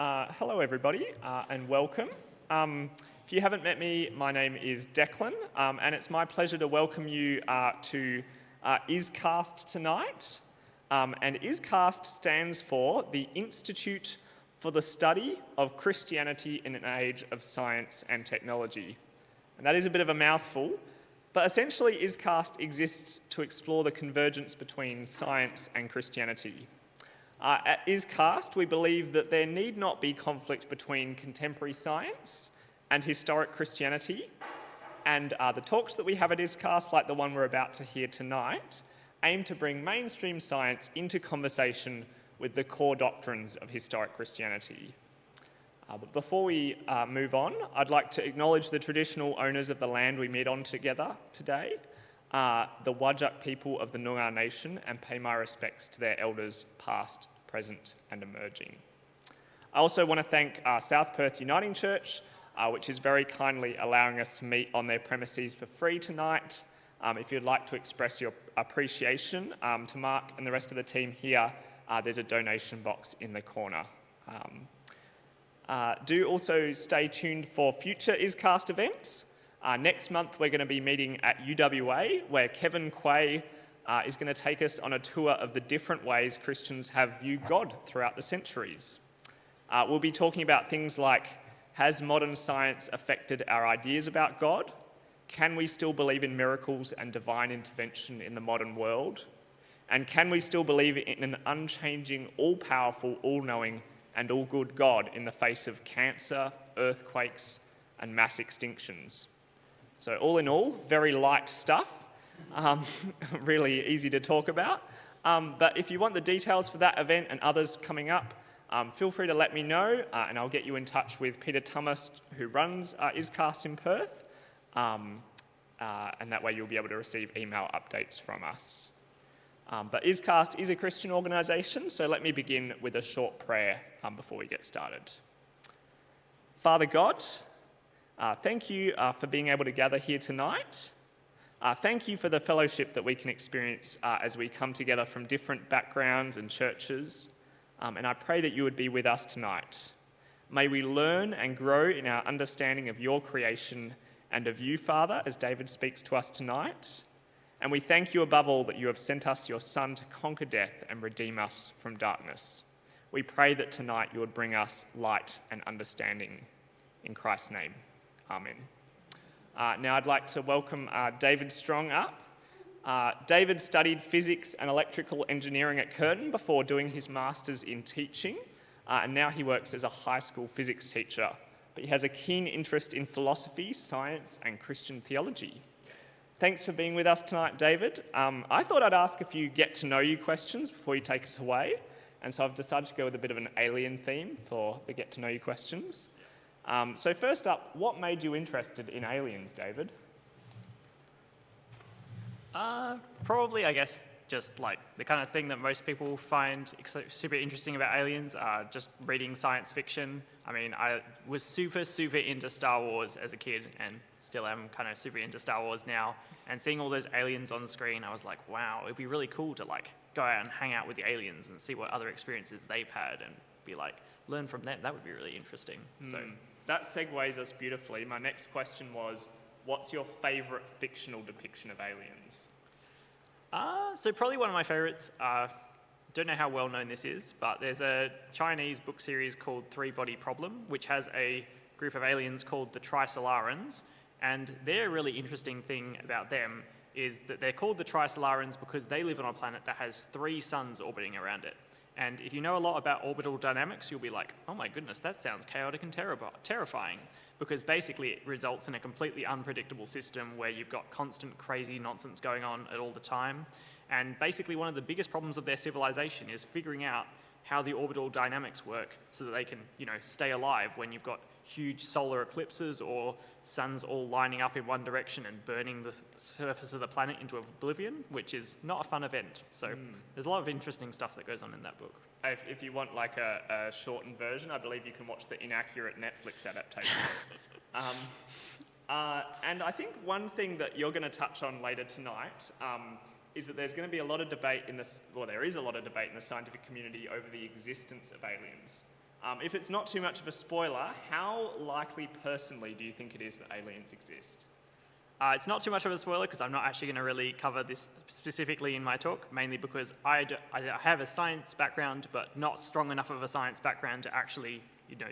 Hello everybody, and welcome. If you haven't met me, my name is Declan, and it's my pleasure to welcome you to ISCAST tonight. And ISCAST stands for the Institute for the Study of Christianity in an Age of Science and Technology. And that is a bit of a mouthful, but essentially ISCAST exists to explore the convergence between science and Christianity. At ISCAST, we believe that there need not be conflict between contemporary science and historic Christianity, and the talks that we have at ISCAST, like the one we're about to hear tonight, aim to bring mainstream science into conversation with the core doctrines of historic Christianity. But before we move on, I'd like to acknowledge the traditional owners of the land we meet on together today, the Whadjuk people of the Noongar Nation, and pay my respects to their elders past, present and emerging. I also want to thank South Perth Uniting Church, which is very kindly allowing us to meet on their premises for free tonight. If you'd like to express your appreciation to Mark and the rest of the team here, there's a donation box in the corner. Do also stay tuned for future ISCAST events. Next month, we're going to be meeting at UWA, where Kevin Quay is going to take us on a tour of the different ways Christians have viewed God throughout the centuries. We'll be talking about things like, has modern science affected our ideas about God? Can we still believe in miracles and divine intervention in the modern world? And can we still believe in an unchanging, all-powerful, all-knowing, and all-good God in the face of cancer, earthquakes, and mass extinctions? So all in all, very light stuff, really easy to talk about. But if you want the details for that event and others coming up, feel free to let me know, and I'll get you in touch with Peter Thomas, who runs ISCAST in Perth, and that way you'll be able to receive email updates from us. But ISCAST is a Christian organisation, so let me begin with a short prayer before we get started. Father God, thank you for being able to gather here tonight. Thank you for the fellowship that we can experience as we come together from different backgrounds and churches. And I pray that you would be with us tonight. May we learn and grow in our understanding of your creation and of you, Father, as David speaks to us tonight. And we thank you above all that you have sent us your Son to conquer death and redeem us from darkness. We pray that tonight you would bring us light and understanding. In Christ's name. Amen. Now I'd like to welcome David Strong up. David studied physics and electrical engineering at Curtin before doing his master's in teaching, and now he works as a high school physics teacher. But he has a keen interest in philosophy, science, and Christian theology. Thanks for being with us tonight, David. I thought I'd ask a few get-to-know-you questions before you take us away, and so I've decided to go with a bit of an alien theme for the get-to-know-you questions. So first up, what made you interested in aliens, David? Probably, I guess, just like the kind of thing that most people find super interesting about aliens, just reading science fiction. I mean, I was super into Star Wars as a kid and still am kind of super into Star Wars now. And seeing all those aliens on the screen, I was like, wow, it'd be really cool to like go out and hang out with the aliens and see what other experiences they've had and be like, learn from them. That would be really interesting. So that segues us beautifully. My next question was, what's your favourite fictional depiction of aliens? So probably one of my favourites, don't know how well known this is, but there's a Chinese book series called Three Body Problem, which has a group of aliens called the Trisolarans, and their really interesting thing about them is that they're called the Trisolarans because they live on a planet that has 3 suns orbiting around it. And if you know a lot about orbital dynamics, you'll be like, oh my goodness, that sounds chaotic and terrifying. Because basically it results in a completely unpredictable system where you've got constant crazy nonsense going on at all the time. And basically one of the biggest problems of their civilization is figuring out how the orbital dynamics work so that they can, stay alive when you've got huge solar eclipses or suns all lining up in one direction and burning the surface of the planet into oblivion, which is not a fun event. So there's a lot of interesting stuff that goes on in that book. If you want like a shortened version, I believe you can watch the inaccurate Netflix adaptation. And I think one thing that you're going to touch on later tonight is that there's going to be a lot of debate in this, well, there is a lot of debate in the scientific community over the existence of aliens. If it's not too much of a spoiler, how likely personally do you think it is that aliens exist? It's not too much of a spoiler because I'm not actually going to really cover this specifically in my talk, mainly because I have a science background, but not strong enough of a science background to actually,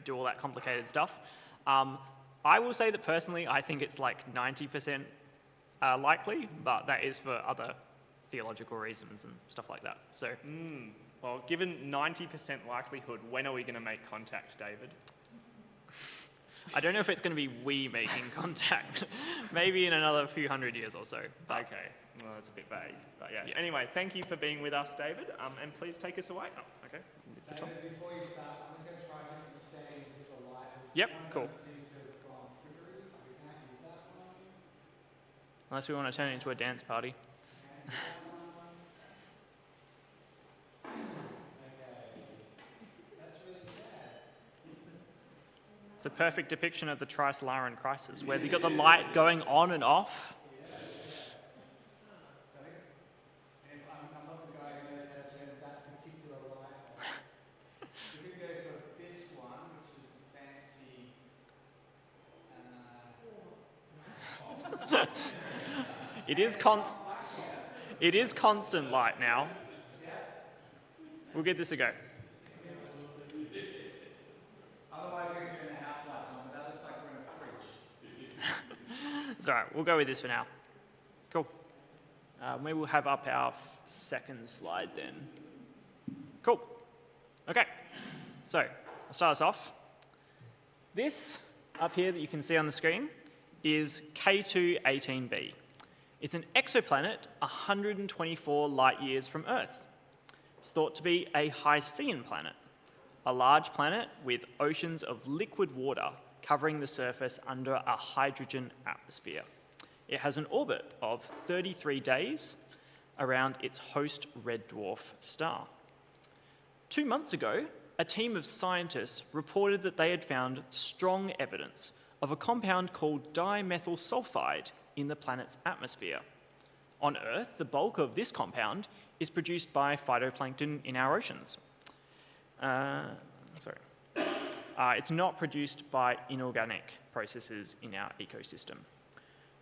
do all that complicated stuff. I will say that personally, I think it's like 90% likely, but that is for other theological reasons and stuff like that. So, Well, given 90% likelihood, when are we going to make contact, David? I don't know if it's going to be we making contact. Maybe in another few hundred years or so. But Okay, well, that's a bit vague. But yeah. Anyway, thank you for being with us, David, and please take us away. Oh, okay. David, before you start, I'm just going to try different settings for light. Yep, One cool. that seems to have gone flickery. We can't use that one. Unless we want to turn it into a dance party. Okay. That's really sad. It's a perfect depiction of the Trisolaran crisis, where you've got the light going on and off. And I'm not the guy who knows how to turn that particular light on. We could go for this one, which is the fancy. It is constant light now. We'll give this a go. Otherwise, we're going to turn the house lights on, but that looks like we're in a fridge. It's all right, we'll go with this for now. Cool. Maybe we'll have up our second slide then. Cool. Okay, so I'll start us off. This up here that you can see on the screen is K2-18b. It's an exoplanet 124 light years from Earth. It's thought to be a Hycean planet, a large planet with oceans of liquid water covering the surface under a hydrogen atmosphere. It has an orbit of 33 days around its host red dwarf star. 2 months ago, a team of scientists reported that they had found strong evidence of a compound called dimethyl sulfide in the planet's atmosphere. On Earth, the bulk of this compound is produced by phytoplankton in our oceans. It's not produced by inorganic processes in our ecosystem.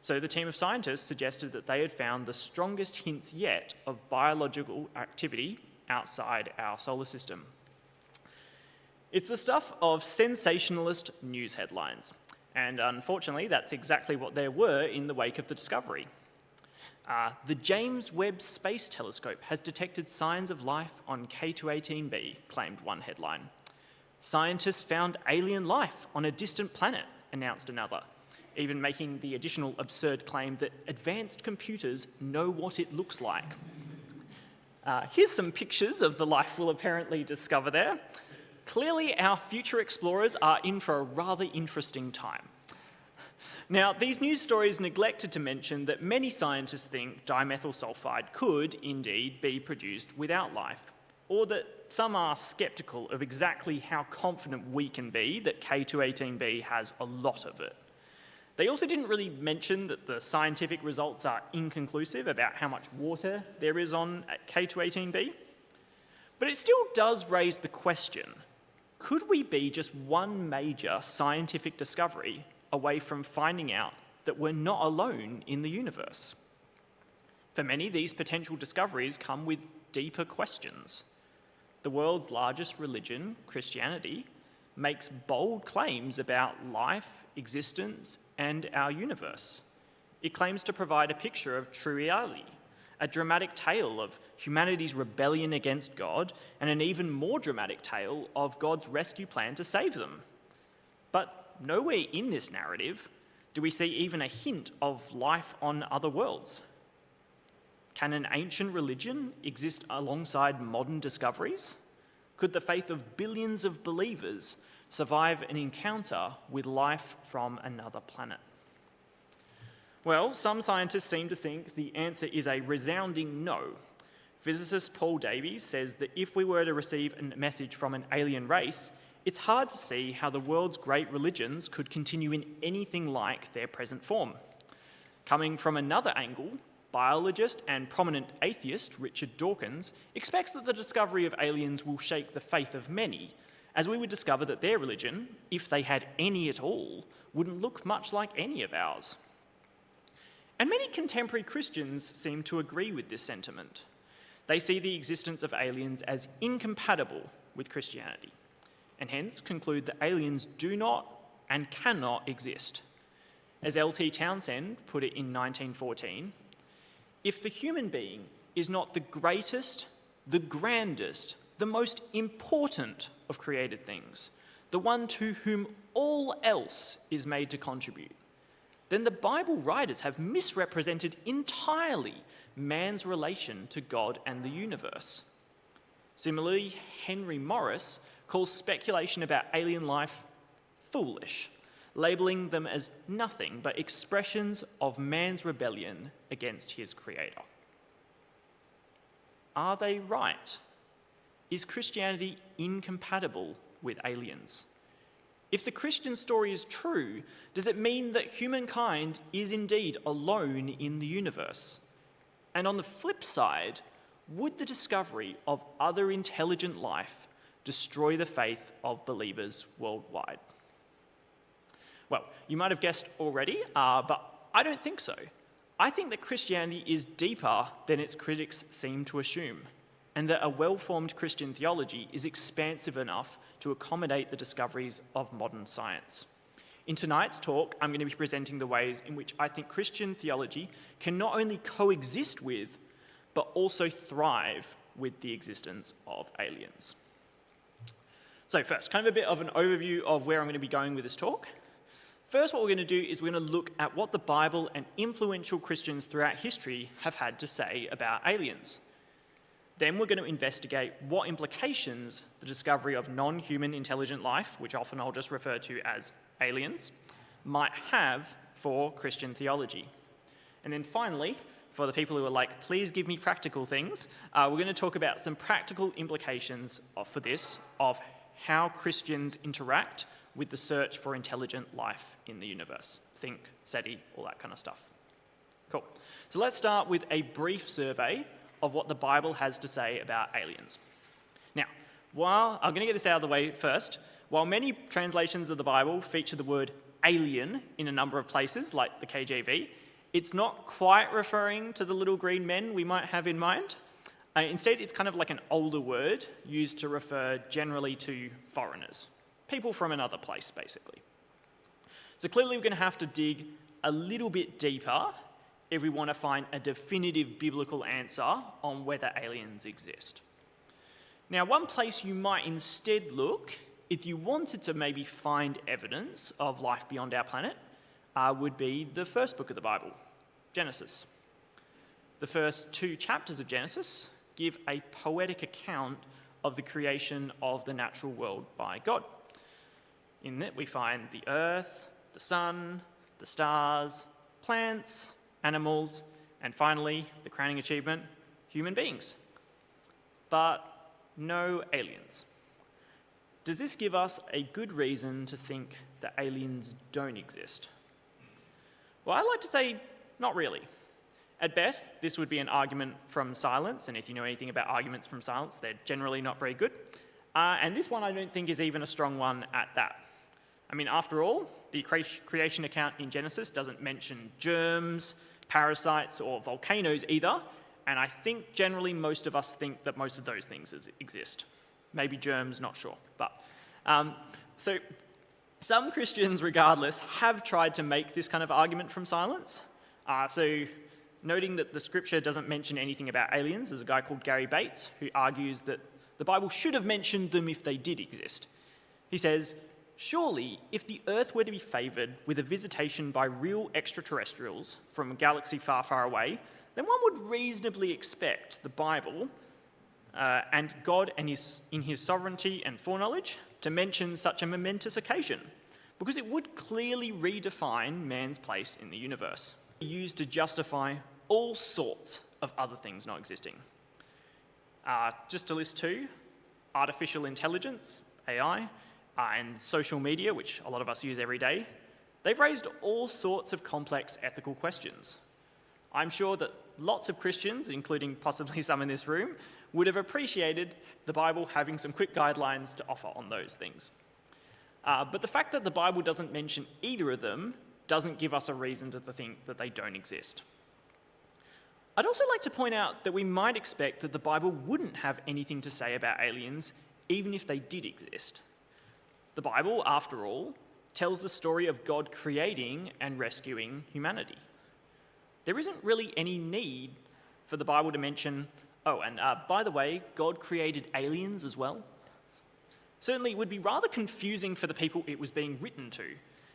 So the team of scientists suggested that they had found the strongest hints yet of biological activity outside our solar system. It's the stuff of sensationalist news headlines, and unfortunately that's exactly what there were in the wake of the discovery. The James Webb Space Telescope has detected signs of life on K2-18b, claimed one headline. Scientists found alien life on a distant planet, announced another, even making the additional absurd claim that advanced computers know what it looks like. Here's some pictures of the life we'll apparently discover there. Clearly, our future explorers are in for a rather interesting time. Now, these news stories neglected to mention that many scientists think dimethyl sulfide could indeed be produced without life, or that some are sceptical of exactly how confident we can be that K2-18b has a lot of it. They also didn't really mention that the scientific results are inconclusive about how much water there is on K2-18b. But it still does raise the question, could we be just one major scientific discovery away from finding out that we're not alone in the universe? For many, these potential discoveries come with deeper questions. The world's largest religion, Christianity, makes bold claims about life, existence, and our universe. It claims to provide a picture of true reality, a dramatic tale of humanity's rebellion against God, and an even more dramatic tale of God's rescue plan to save them. But nowhere in this narrative do we see even a hint of life on other worlds. Can an ancient religion exist alongside modern discoveries? Could the faith of billions of believers survive an encounter with life from another planet? Well, some scientists seem to think the answer is a resounding no. Physicist Paul Davies says that if we were to receive a message from an alien race, it's hard to see how the world's great religions could continue in anything like their present form. Coming from another angle, biologist and prominent atheist Richard Dawkins expects that the discovery of aliens will shake the faith of many, as we would discover that their religion, if they had any at all, wouldn't look much like any of ours. And many contemporary Christians seem to agree with this sentiment. They see the existence of aliens as incompatible with Christianity, and hence conclude that aliens do not and cannot exist. As L.T. Townsend put it in 1914, if the human being is not the greatest, the grandest, the most important of created things, the one to whom all else is made to contribute, then the Bible writers have misrepresented entirely man's relation to God and the universe. Similarly, Henry Morris calls speculation about alien life foolish, labelling them as nothing but expressions of man's rebellion against his creator. Are they right? Is Christianity incompatible with aliens? If the Christian story is true, does it mean that humankind is indeed alone in the universe? And on the flip side, would the discovery of other intelligent life destroy the faith of believers worldwide? Well, you might have guessed already, but I don't think so. I think that Christianity is deeper than its critics seem to assume, and that a well-formed Christian theology is expansive enough to accommodate the discoveries of modern science. In tonight's talk, I'm going to be presenting the ways in which I think Christian theology can not only coexist with, but also thrive with the existence of aliens. So first, kind of a bit of an overview of where I'm going to be going with this talk. First, what we're going to do is we're going to look at what the Bible and influential Christians throughout history have had to say about aliens. Then we're going to investigate what implications the discovery of non-human intelligent life, which often I'll just refer to as aliens, might have for Christian theology. And then finally, for the people who are like, please give me practical things, we're going to talk about some practical implications for this, of how Christians interact with the search for intelligent life in the universe. Think, SETI, all that kind of stuff. Cool. So let's start with a brief survey of what the Bible has to say about aliens. Now, while I'm going to get this out of the way first, while many translations of the Bible feature the word alien in a number of places, like the KJV, it's not quite referring to the little green men we might have in mind. Instead, it's kind of like an older word used to refer generally to foreigners, people from another place, basically. So clearly we're going to have to dig a little bit deeper if we want to find a definitive biblical answer on whether aliens exist. Now, one place you might instead look, if you wanted to maybe find evidence of life beyond our planet, would be the first book of the Bible, Genesis. The first 2 chapters of Genesis give a poetic account of the creation of the natural world by God. In it, we find the earth, the sun, the stars, plants, animals, and finally, the crowning achievement, human beings. But no aliens. Does this give us a good reason to think that aliens don't exist? Well, I'd like to say not really. At best, this would be an argument from silence, and if you know anything about arguments from silence, they're generally not very good. And this one I don't think is even a strong one at that. I mean, after all, the creation account in Genesis doesn't mention germs, parasites, or volcanoes either, and I think generally most of us think that most of those things exist. Maybe germs, not sure. But so some Christians, regardless, have tried to make this kind of argument from silence. So noting that the scripture doesn't mention anything about aliens, there's a guy called Gary Bates who argues that the Bible should have mentioned them if they did exist. He says, surely, if the Earth were to be favoured with a visitation by real extraterrestrials from a galaxy far, far away, then one would reasonably expect the Bible and God and in his sovereignty and foreknowledge to mention such a momentous occasion, because it would clearly redefine man's place in the universe, used to justify all sorts of other things not existing. Just to list 2, artificial intelligence, AI, and social media, which a lot of us use every day, they've raised all sorts of complex ethical questions. I'm sure that lots of Christians, including possibly some in this room, would have appreciated the Bible having some quick guidelines to offer on those things. But the fact that the Bible doesn't mention either of them doesn't give us a reason to think that they don't exist. I'd also like to point out that we might expect that the Bible wouldn't have anything to say about aliens, even if they did exist. The Bible, after all, tells the story of God creating and rescuing humanity. There isn't really any need for the Bible to mention, by the way, God created aliens as well. Certainly, it would be rather confusing for the people it was being written to,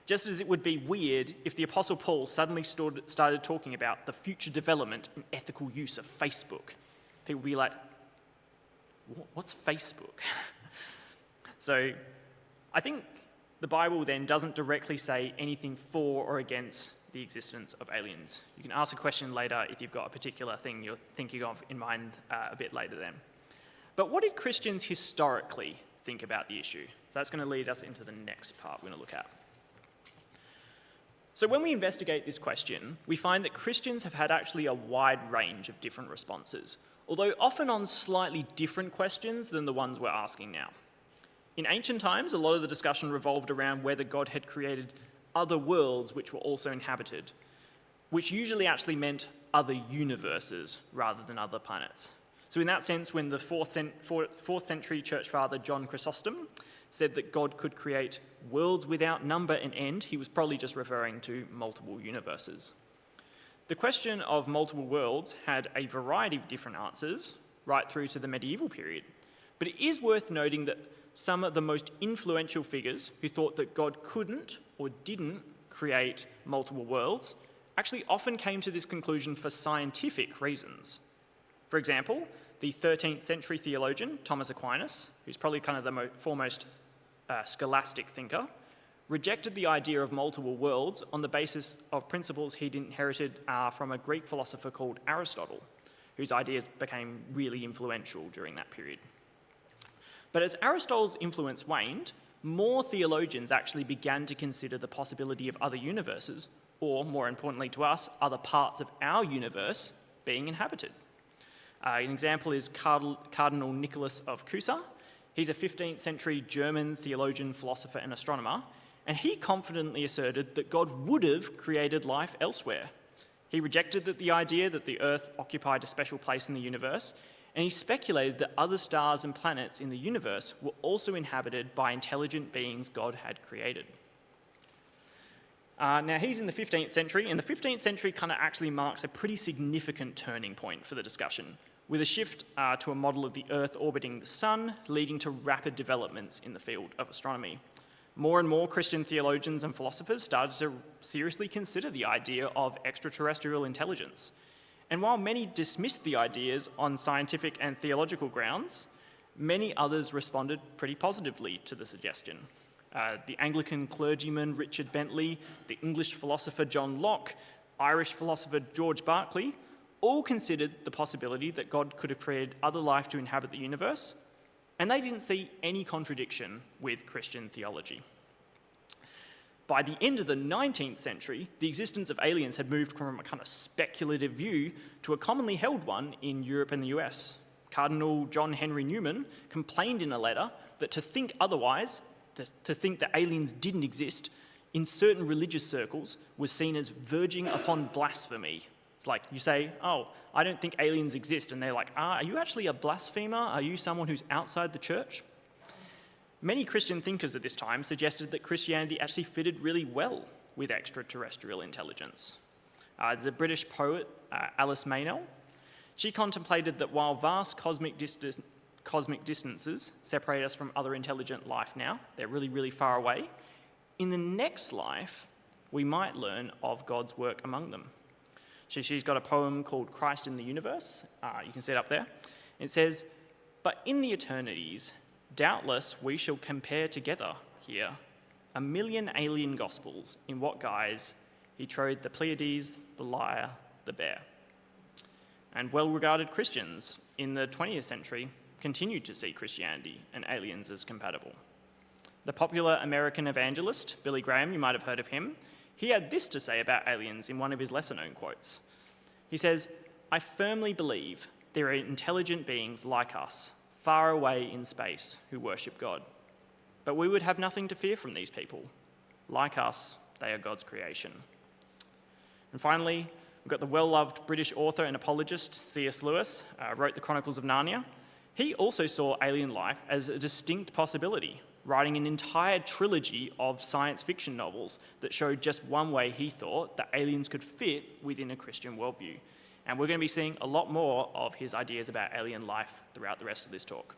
just as it would be weird if the Apostle Paul suddenly started talking about the future development and ethical use of Facebook. People would be like, what's Facebook? So I think the Bible then doesn't directly say anything for or against the existence of aliens. You can ask a question later if you've got a particular thing you're thinking of in mind a bit later then. But what did Christians historically think about the issue? So that's going to lead us into the next part we're going to look at. So when we investigate this question, we find that Christians have had actually a wide range of different responses, although often on slightly different questions than the ones we're asking now. In ancient times, a lot of the discussion revolved around whether God had created other worlds which were also inhabited, which usually actually meant other universes rather than other planets. So in that sense, when the 4th century church father John Chrysostom said that God could create worlds without number and end, he was probably just referring to multiple universes. The question of multiple worlds had a variety of different answers right through to the medieval period. But it is worth noting that some of the most influential figures who thought that God couldn't or didn't create multiple worlds actually often came to this conclusion for scientific reasons. For example, the 13th century theologian Thomas Aquinas, who's probably kind of the foremost scholastic thinker, rejected the idea of multiple worlds on the basis of principles he'd inherited from a Greek philosopher called Aristotle, whose ideas became really influential during that period. But as Aristotle's influence waned, more theologians actually began to consider the possibility of other universes, or more importantly to us, other parts of our universe being inhabited. An example is Cardinal Nicholas of Cusa. He's a 15th century German theologian, philosopher, and astronomer, and he confidently asserted that God would have created life elsewhere. He rejected the idea that the Earth occupied a special place in the universe, and he speculated that other stars and planets in the universe were also inhabited by intelligent beings God had created. Now, he's in the 15th century, and the 15th century kind of actually marks a pretty significant turning point for the discussion, with a shift to a model of the Earth orbiting the Sun, leading to rapid developments in the field of astronomy. More and more Christian theologians and philosophers started to seriously consider the idea of extraterrestrial intelligence. And while many dismissed the ideas on scientific and theological grounds, many others responded pretty positively to the suggestion. The Anglican clergyman Richard Bentley, the English philosopher John Locke, Irish philosopher George Berkeley, all considered the possibility that God could have created other life to inhabit the universe, and they didn't see any contradiction with Christian theology. By the end of the 19th century, the existence of aliens had moved from a kind of speculative view to a commonly held one in Europe and the US. Cardinal John Henry Newman complained in a letter that to think otherwise, to think that aliens didn't exist, in certain religious circles was seen as verging upon blasphemy. It's like you say, I don't think aliens exist, and they're like, are you actually a blasphemer? Are you someone who's outside the church? Many Christian thinkers at this time suggested that Christianity actually fitted really well with extraterrestrial intelligence. There's a British poet, Alice Meynell. She contemplated that while vast cosmic distances separate us from other intelligent life now, they're really, really far away, in the next life, we might learn of God's work among them. She's got a poem called Christ in the Universe. You can see it up there. It says, "But in the eternities, doubtless we shall compare together here 1,000,000 alien gospels in what guise he trode the Pleiades, the lyre, the bear." And well-regarded Christians in the 20th century continued to see Christianity and aliens as compatible. The popular American evangelist, Billy Graham, you might have heard of him, he had this to say about aliens in one of his lesser-known quotes. He says, "I firmly believe there are intelligent beings like us, far away in space, who worship God. But we would have nothing to fear from these people. Like us, they are God's creation. And finally, we've got the well-loved British author and apologist C.S. Lewis, wrote the Chronicles of Narnia. He also saw alien life as a distinct possibility, writing an entire trilogy of science fiction novels that showed just one way he thought that aliens could fit within a Christian worldview. And we're going to be seeing a lot more of his ideas about alien life throughout the rest of this talk.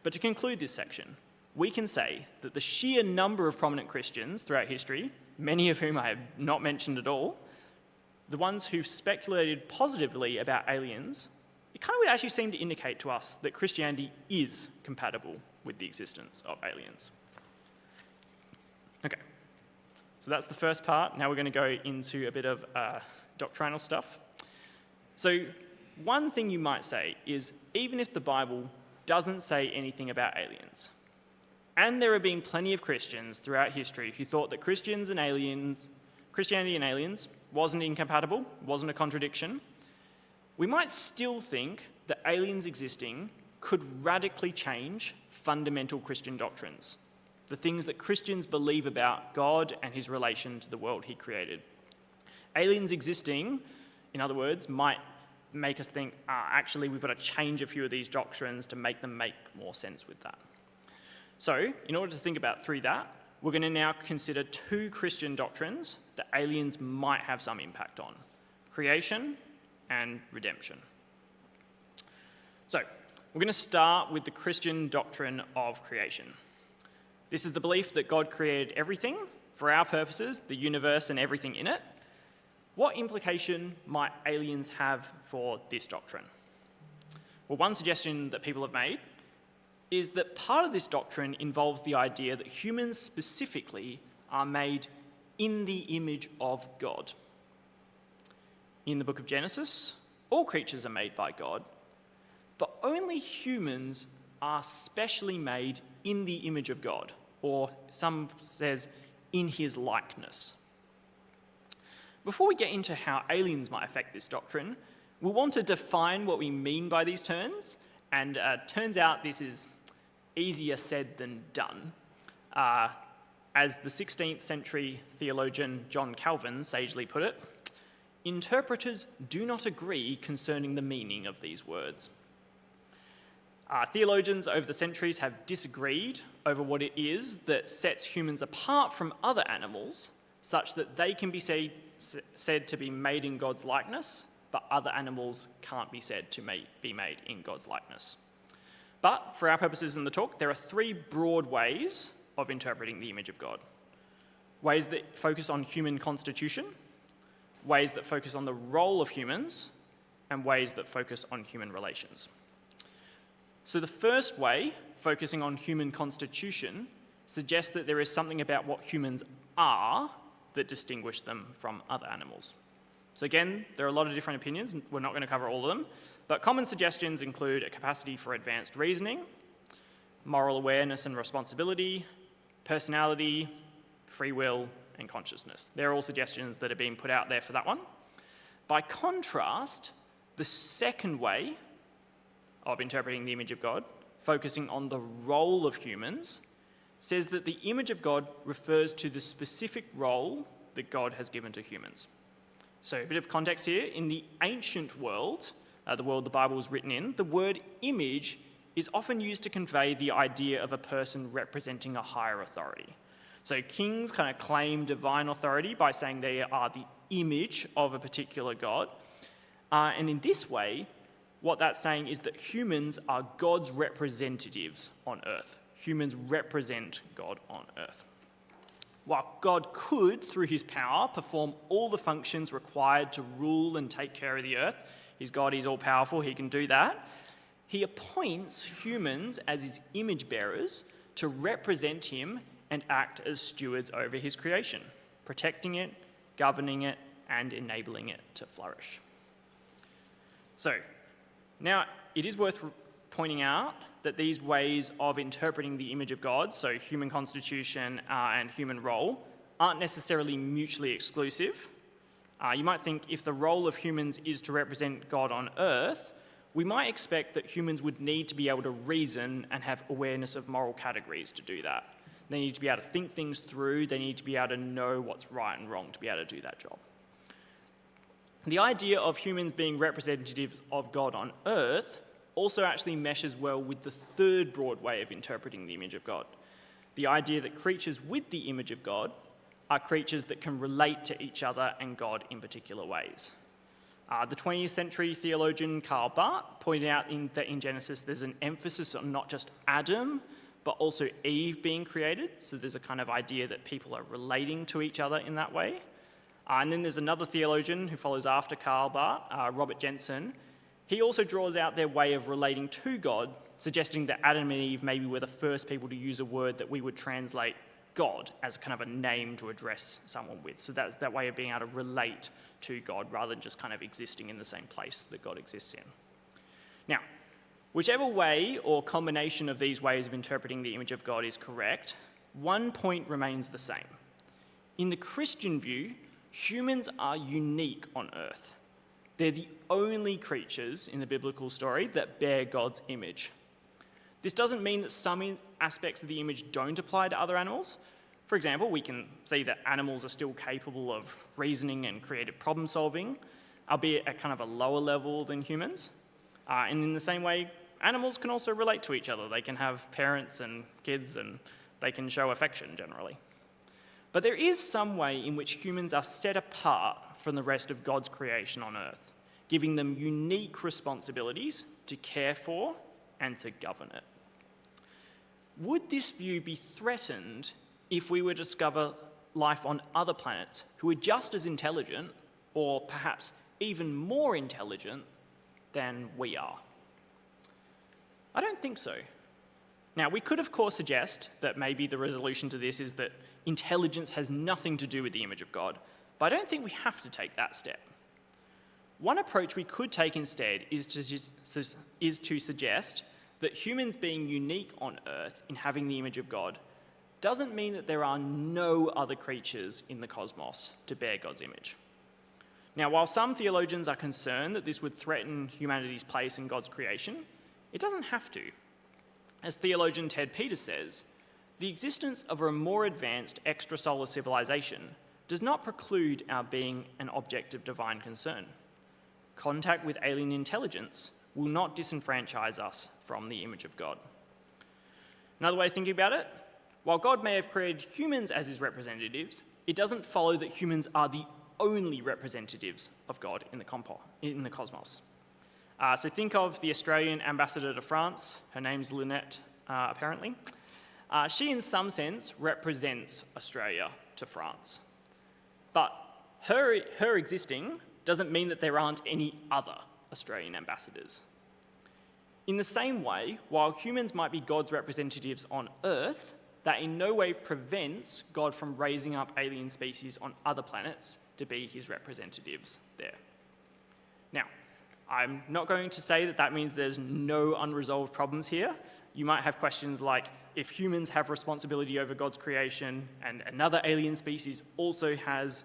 But to conclude this section, we can say that the sheer number of prominent Christians throughout history, many of whom I have not mentioned at all, the ones who've speculated positively about aliens, it kind of would actually seem to indicate to us that Christianity is compatible with the existence of aliens. Okay, so that's the first part. Now we're going to go into a bit of doctrinal stuff. So one thing you might say is, even if the Bible doesn't say anything about aliens, and there have been plenty of Christians throughout history who thought that Christianity and aliens wasn't incompatible, wasn't a contradiction, we might still think that aliens existing could radically change fundamental Christian doctrines, the things that Christians believe about God and his relation to the world he created. Aliens existing, in other words, might make us think, actually, we've got to change a few of these doctrines to make them make more sense with that. So, in order to think about through that, we're going to now consider two Christian doctrines that aliens might have some impact on: creation and redemption. So, we're going to start with the Christian doctrine of creation. This is the belief that God created everything for our purposes, the universe and everything in it. What implication might aliens have for this doctrine? Well, one suggestion that people have made is that part of this doctrine involves the idea that humans specifically are made in the image of God. In the book of Genesis, all creatures are made by God, but only humans are specially made in the image of God, or some says in his likeness. Before we get into how aliens might affect this doctrine, we want to define what we mean by these terms, and turns out this is easier said than done. As the 16th century theologian John Calvin sagely put it, interpreters do not agree concerning the meaning of these words. Theologians over the centuries have disagreed over what it is that sets humans apart from other animals, such that they can be said to be made in God's likeness, but other animals can't be said to be made in God's likeness. But for our purposes in the talk, there are three broad ways of interpreting the image of God. Ways that focus on human constitution, ways that focus on the role of humans, and ways that focus on human relations. So the first way, focusing on human constitution, suggests that there is something about what humans are that distinguish them from other animals. So again, there are a lot of different opinions, and we're not going to cover all of them, but common suggestions include a capacity for advanced reasoning, moral awareness and responsibility, personality, free will, and consciousness. They're all suggestions that are being put out there for that one. By contrast, the second way of interpreting the image of God, focusing on the role of humans, says that the image of God refers to the specific role that God has given to humans. So a bit of context here. In the ancient world, the world the Bible was written in, the word image is often used to convey the idea of a person representing a higher authority. So kings kind of claim divine authority by saying they are the image of a particular god. And in this way, what that's saying is that humans are God's representatives on earth. Humans represent God on earth. While God could, through his power, perform all the functions required to rule and take care of the earth, he's God, he's all-powerful, he can do that, he appoints humans as his image bearers to represent him and act as stewards over his creation, protecting it, governing it, and enabling it to flourish. So, now it is worth pointing out that these ways of interpreting the image of God, so human constitution and human role, aren't necessarily mutually exclusive. You might think if the role of humans is to represent God on earth, we might expect that humans would need to be able to reason and have awareness of moral categories to do that. They need to be able to think things through, they need to be able to know what's right and wrong to be able to do that job. The idea of humans being representatives of God on earth also actually meshes well with the third broad way of interpreting the image of God. The idea that creatures with the image of God are creatures that can relate to each other and God in particular ways. The 20th century theologian Karl Barth pointed out that in Genesis there's an emphasis on not just Adam, but also Eve being created. So there's a kind of idea that people are relating to each other in that way. And then there's another theologian who follows after Karl Barth, Robert Jensen. He also draws out their way of relating to God, suggesting that Adam and Eve maybe were the first people to use a word that we would translate God as kind of a name to address someone with. So that's that way of being able to relate to God rather than just kind of existing in the same place that God exists in. Now, whichever way or combination of these ways of interpreting the image of God is correct, one point remains the same. In the Christian view, humans are unique on earth. They're the only creatures in the biblical story that bear God's image. This doesn't mean that some aspects of the image don't apply to other animals. For example, we can see that animals are still capable of reasoning and creative problem solving, albeit at kind of a lower level than humans. And in the same way, animals can also relate to each other. They can have parents and kids, and they can show affection generally. But there is some way in which humans are set apart from the rest of God's creation on earth, giving them unique responsibilities to care for and to govern it. Would this view be threatened if we were to discover life on other planets who are just as intelligent, or perhaps even more intelligent than we are? I don't think so. Now, we could, of course, suggest that maybe the resolution to this is that intelligence has nothing to do with the image of God, but I don't think we have to take that step. One approach we could take instead is to suggest that humans being unique on earth in having the image of God doesn't mean that there are no other creatures in the cosmos to bear God's image. Now, while some theologians are concerned that this would threaten humanity's place in God's creation, it doesn't have to. As theologian Ted Peters says, the existence of a more advanced extrasolar civilization does not preclude our being an object of divine concern. Contact with alien intelligence will not disenfranchise us from the image of God. Another way of thinking about it, while God may have created humans as his representatives, it doesn't follow that humans are the only representatives of God in the cosmos. So think of the Australian ambassador to France. Her name's Lynette, apparently. She, in some sense, represents Australia to France. But her existing doesn't mean that there aren't any other Australian ambassadors. In the same way, while humans might be God's representatives on Earth, that in no way prevents God from raising up alien species on other planets to be his representatives there. Now, I'm not going to say that that means there's no unresolved problems here. You might have questions like, if humans have responsibility over God's creation and another alien species also has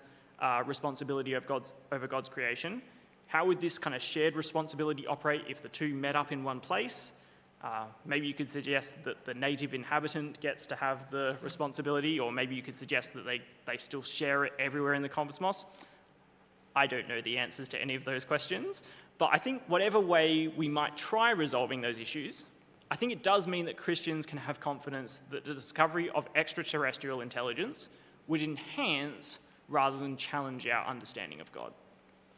responsibility over God's creation, how would this kind of shared responsibility operate if the two met up in one place? Maybe you could suggest that the native inhabitant gets to have the responsibility, or maybe you could suggest that they still share it everywhere in the cosmos. I don't know the answers to any of those questions, but I think whatever way we might try resolving those issues, I think it does mean that Christians can have confidence that the discovery of extraterrestrial intelligence would enhance rather than challenge our understanding of God.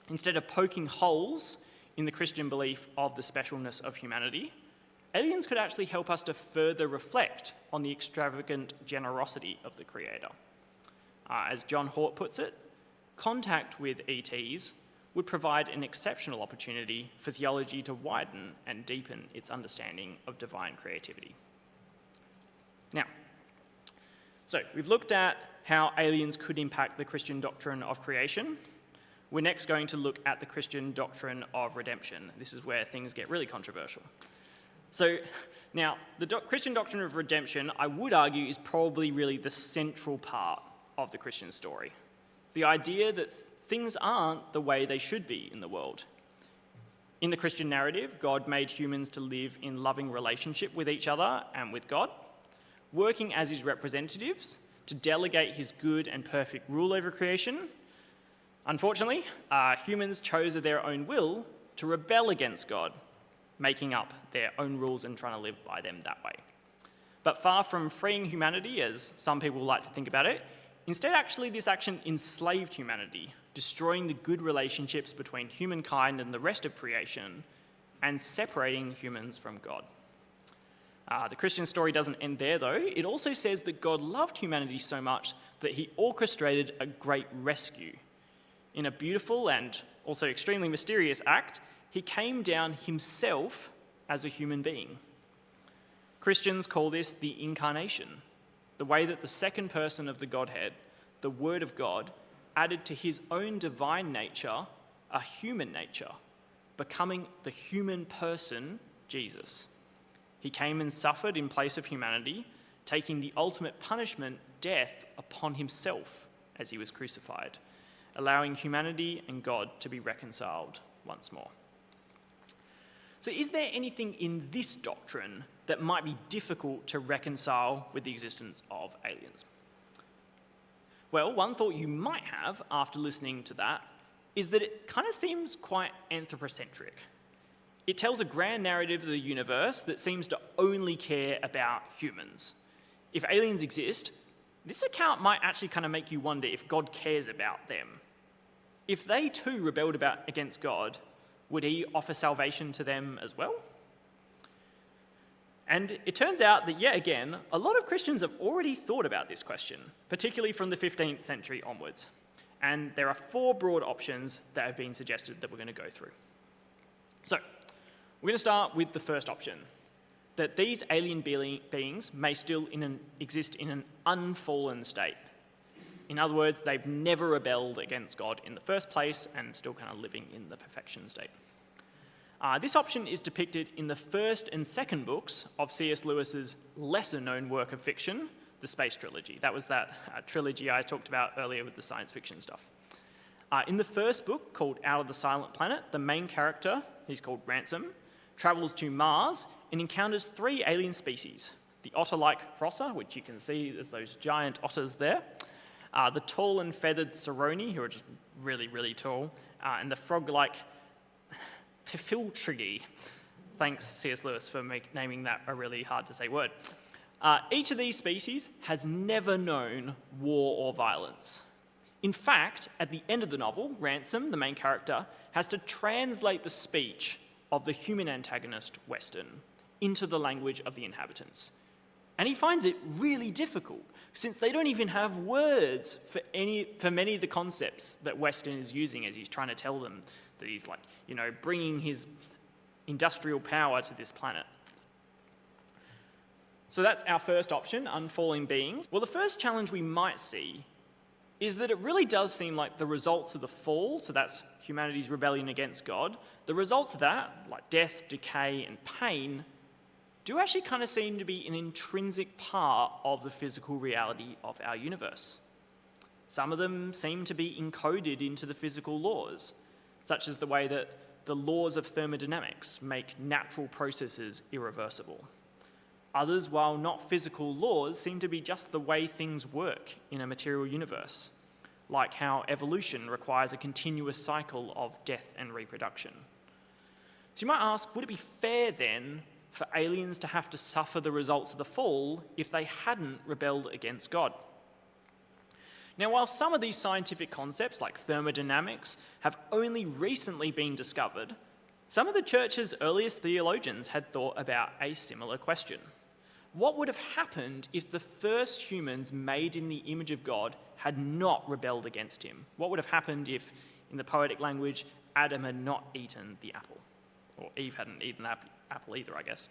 Instead of poking holes in the Christian belief of the specialness of humanity, aliens could actually help us to further reflect on the extravagant generosity of the Creator. As John Hort puts it, contact with ETs would provide an exceptional opportunity for theology to widen and deepen its understanding of divine creativity. Now, so we've looked at how aliens could impact the Christian doctrine of creation. We're next going to look at the Christian doctrine of redemption. This is where things get really controversial. So now, the Christian doctrine of redemption, I would argue, is probably really the central part of the Christian story. The idea that things aren't the way they should be in the world. In the Christian narrative, God made humans to live in loving relationship with each other and with God, working as his representatives to delegate his good and perfect rule over creation. Unfortunately, humans chose of their own will to rebel against God, making up their own rules and trying to live by them that way. But far from freeing humanity, as some people like to think about it, instead actually this action enslaved humanity, destroying the good relationships between humankind and the rest of creation, and separating humans from God. The Christian story doesn't end there, though. It also says that God loved humanity so much that he orchestrated a great rescue. In a beautiful and also extremely mysterious act, he came down himself as a human being. Christians call this the incarnation, the way that the second person of the Godhead, the Word of God, added to his own divine nature a human nature, becoming the human person, Jesus. He came and suffered in place of humanity, taking the ultimate punishment, death, upon himself as he was crucified, allowing humanity and God to be reconciled once more. So is there anything in this doctrine that might be difficult to reconcile with the existence of aliens? Well, one thought you might have after listening to that is that it kind of seems quite anthropocentric. It tells a grand narrative of the universe that seems to only care about humans. If aliens exist, this account might actually kind of make you wonder if God cares about them. If they too rebelled against God, would he offer salvation to them as well? And it turns out that, yet again, a lot of Christians have already thought about this question, particularly from the 15th century onwards. And there are 4 broad options that have been suggested that we're going to go through. So, we're going to start with the first option, that these alien beings may still exist in an unfallen state. In other words, they've never rebelled against God in the first place and still kind of living in the perfection state. This option is depicted in the first and second books of C.S. Lewis's lesser-known work of fiction, the Space Trilogy. That was that trilogy I talked about earlier with the science fiction stuff. In the first book, called Out of the Silent Planet, the main character, he's called Ransom, travels to Mars and encounters 3 alien species. The otter-like Rossa, which you can see as those giant otters there, the tall and feathered Ceroni, who are just really, really tall, and the frog-like Pifiltrigi. Thanks, C.S. Lewis, for naming that a really hard-to-say word. Each of these species has never known war or violence. In fact, at the end of the novel, Ransom, the main character, has to translate the speech of the human antagonist, Weston, into the language of the inhabitants. And he finds it really difficult, since they don't even have words for many of the concepts that Weston is using as he's trying to tell them that he's bringing his industrial power to this planet. So that's our first option, unfallen beings. Well, the first challenge we might see is that it really does seem like the results of the fall, so that's humanity's rebellion against God, the results of that, like death, decay, and pain, do actually kind of seem to be an intrinsic part of the physical reality of our universe. Some of them seem to be encoded into the physical laws, such as the way that the laws of thermodynamics make natural processes irreversible. Others, while not physical laws, seem to be just the way things work in a material universe, like how evolution requires a continuous cycle of death and reproduction. So you might ask, would it be fair then for aliens to have to suffer the results of the fall if they hadn't rebelled against God? Now, while some of these scientific concepts, like thermodynamics, have only recently been discovered, some of the church's earliest theologians had thought about a similar question. What would have happened if the first humans made in the image of God had not rebelled against him? What would have happened if, in the poetic language, Adam had not eaten the apple? Or Eve hadn't eaten the apple either, I guess.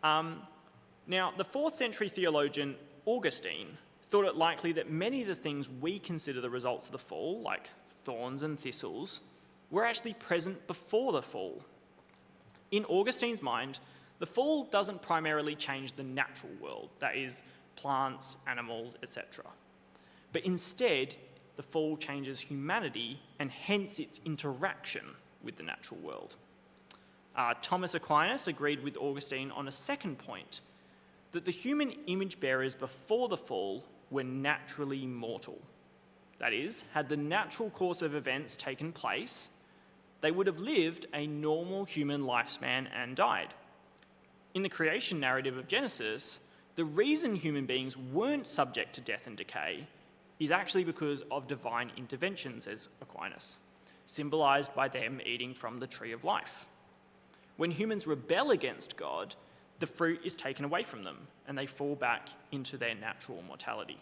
Now, the 4th century theologian Augustine thought it likely that many of the things we consider the results of the fall, like thorns and thistles, were actually present before the fall. In Augustine's mind, the fall doesn't primarily change the natural world, that is, plants, animals, etc. But instead, the fall changes humanity and hence its interaction with the natural world. Thomas Aquinas agreed with Augustine on a second point, that the human image bearers before the fall were naturally mortal. That is, had the natural course of events taken place, they would have lived a normal human lifespan and died. In the creation narrative of Genesis, the reason human beings weren't subject to death and decay is actually because of divine intervention, says Aquinas, symbolized by them eating from the tree of life. When humans rebel against God, the fruit is taken away from them and they fall back into their natural mortality.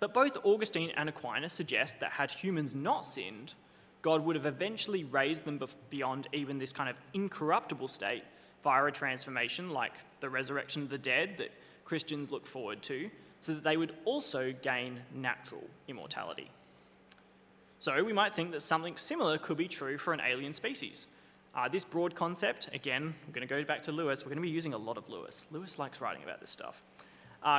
But both Augustine and Aquinas suggest that had humans not sinned, God would have eventually raised them beyond even this kind of incorruptible state via a transformation like the resurrection of the dead that Christians look forward to, so that they would also gain natural immortality. So we might think that something similar could be true for an alien species. This broad concept, again, I'm going to go back to Lewis. We're going to be using a lot of Lewis. Lewis likes writing about this stuff.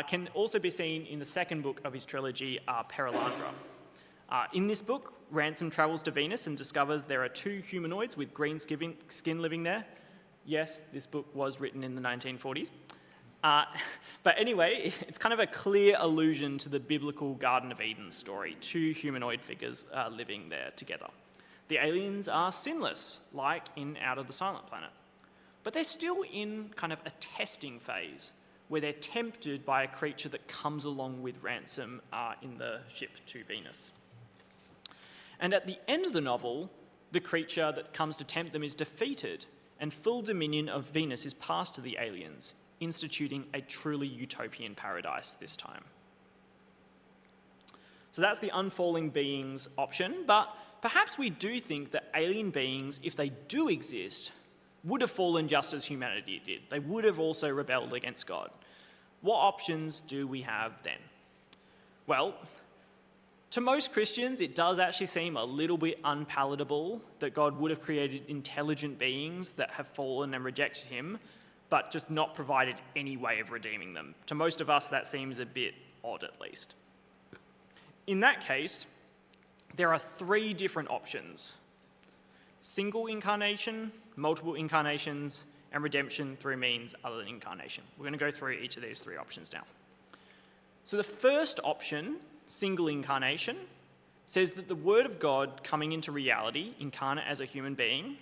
Can also be seen in the second book of his trilogy, Perelandra. In this book, Ransom travels to Venus and discovers there are 2 humanoids with green skin living there. Yes, this book was written in the 1940s. But anyway, it's kind of a clear allusion to the biblical Garden of Eden story, 2 humanoid figures living there together. The aliens are sinless, like in Out of the Silent Planet. But they're still in kind of a testing phase, where they're tempted by a creature that comes along with Ransom in the ship to Venus. And at the end of the novel, the creature that comes to tempt them is defeated, and full dominion of Venus is passed to the aliens, instituting a truly utopian paradise this time. So that's the unfalling beings option, but perhaps we do think that alien beings, if they do exist, would have fallen just as humanity did. They would have also rebelled against God. What options do we have then? Well, to most Christians, it does actually seem a little bit unpalatable that God would have created intelligent beings that have fallen and rejected him, but just not provided any way of redeeming them. To most of us, that seems a bit odd, at least. In that case, there are 3 different options: single incarnation, multiple incarnations, and redemption through means other than incarnation. We're going to go through each of these 3 options now. So the first option, single incarnation, says that the Word of God coming into reality, incarnate as a human being,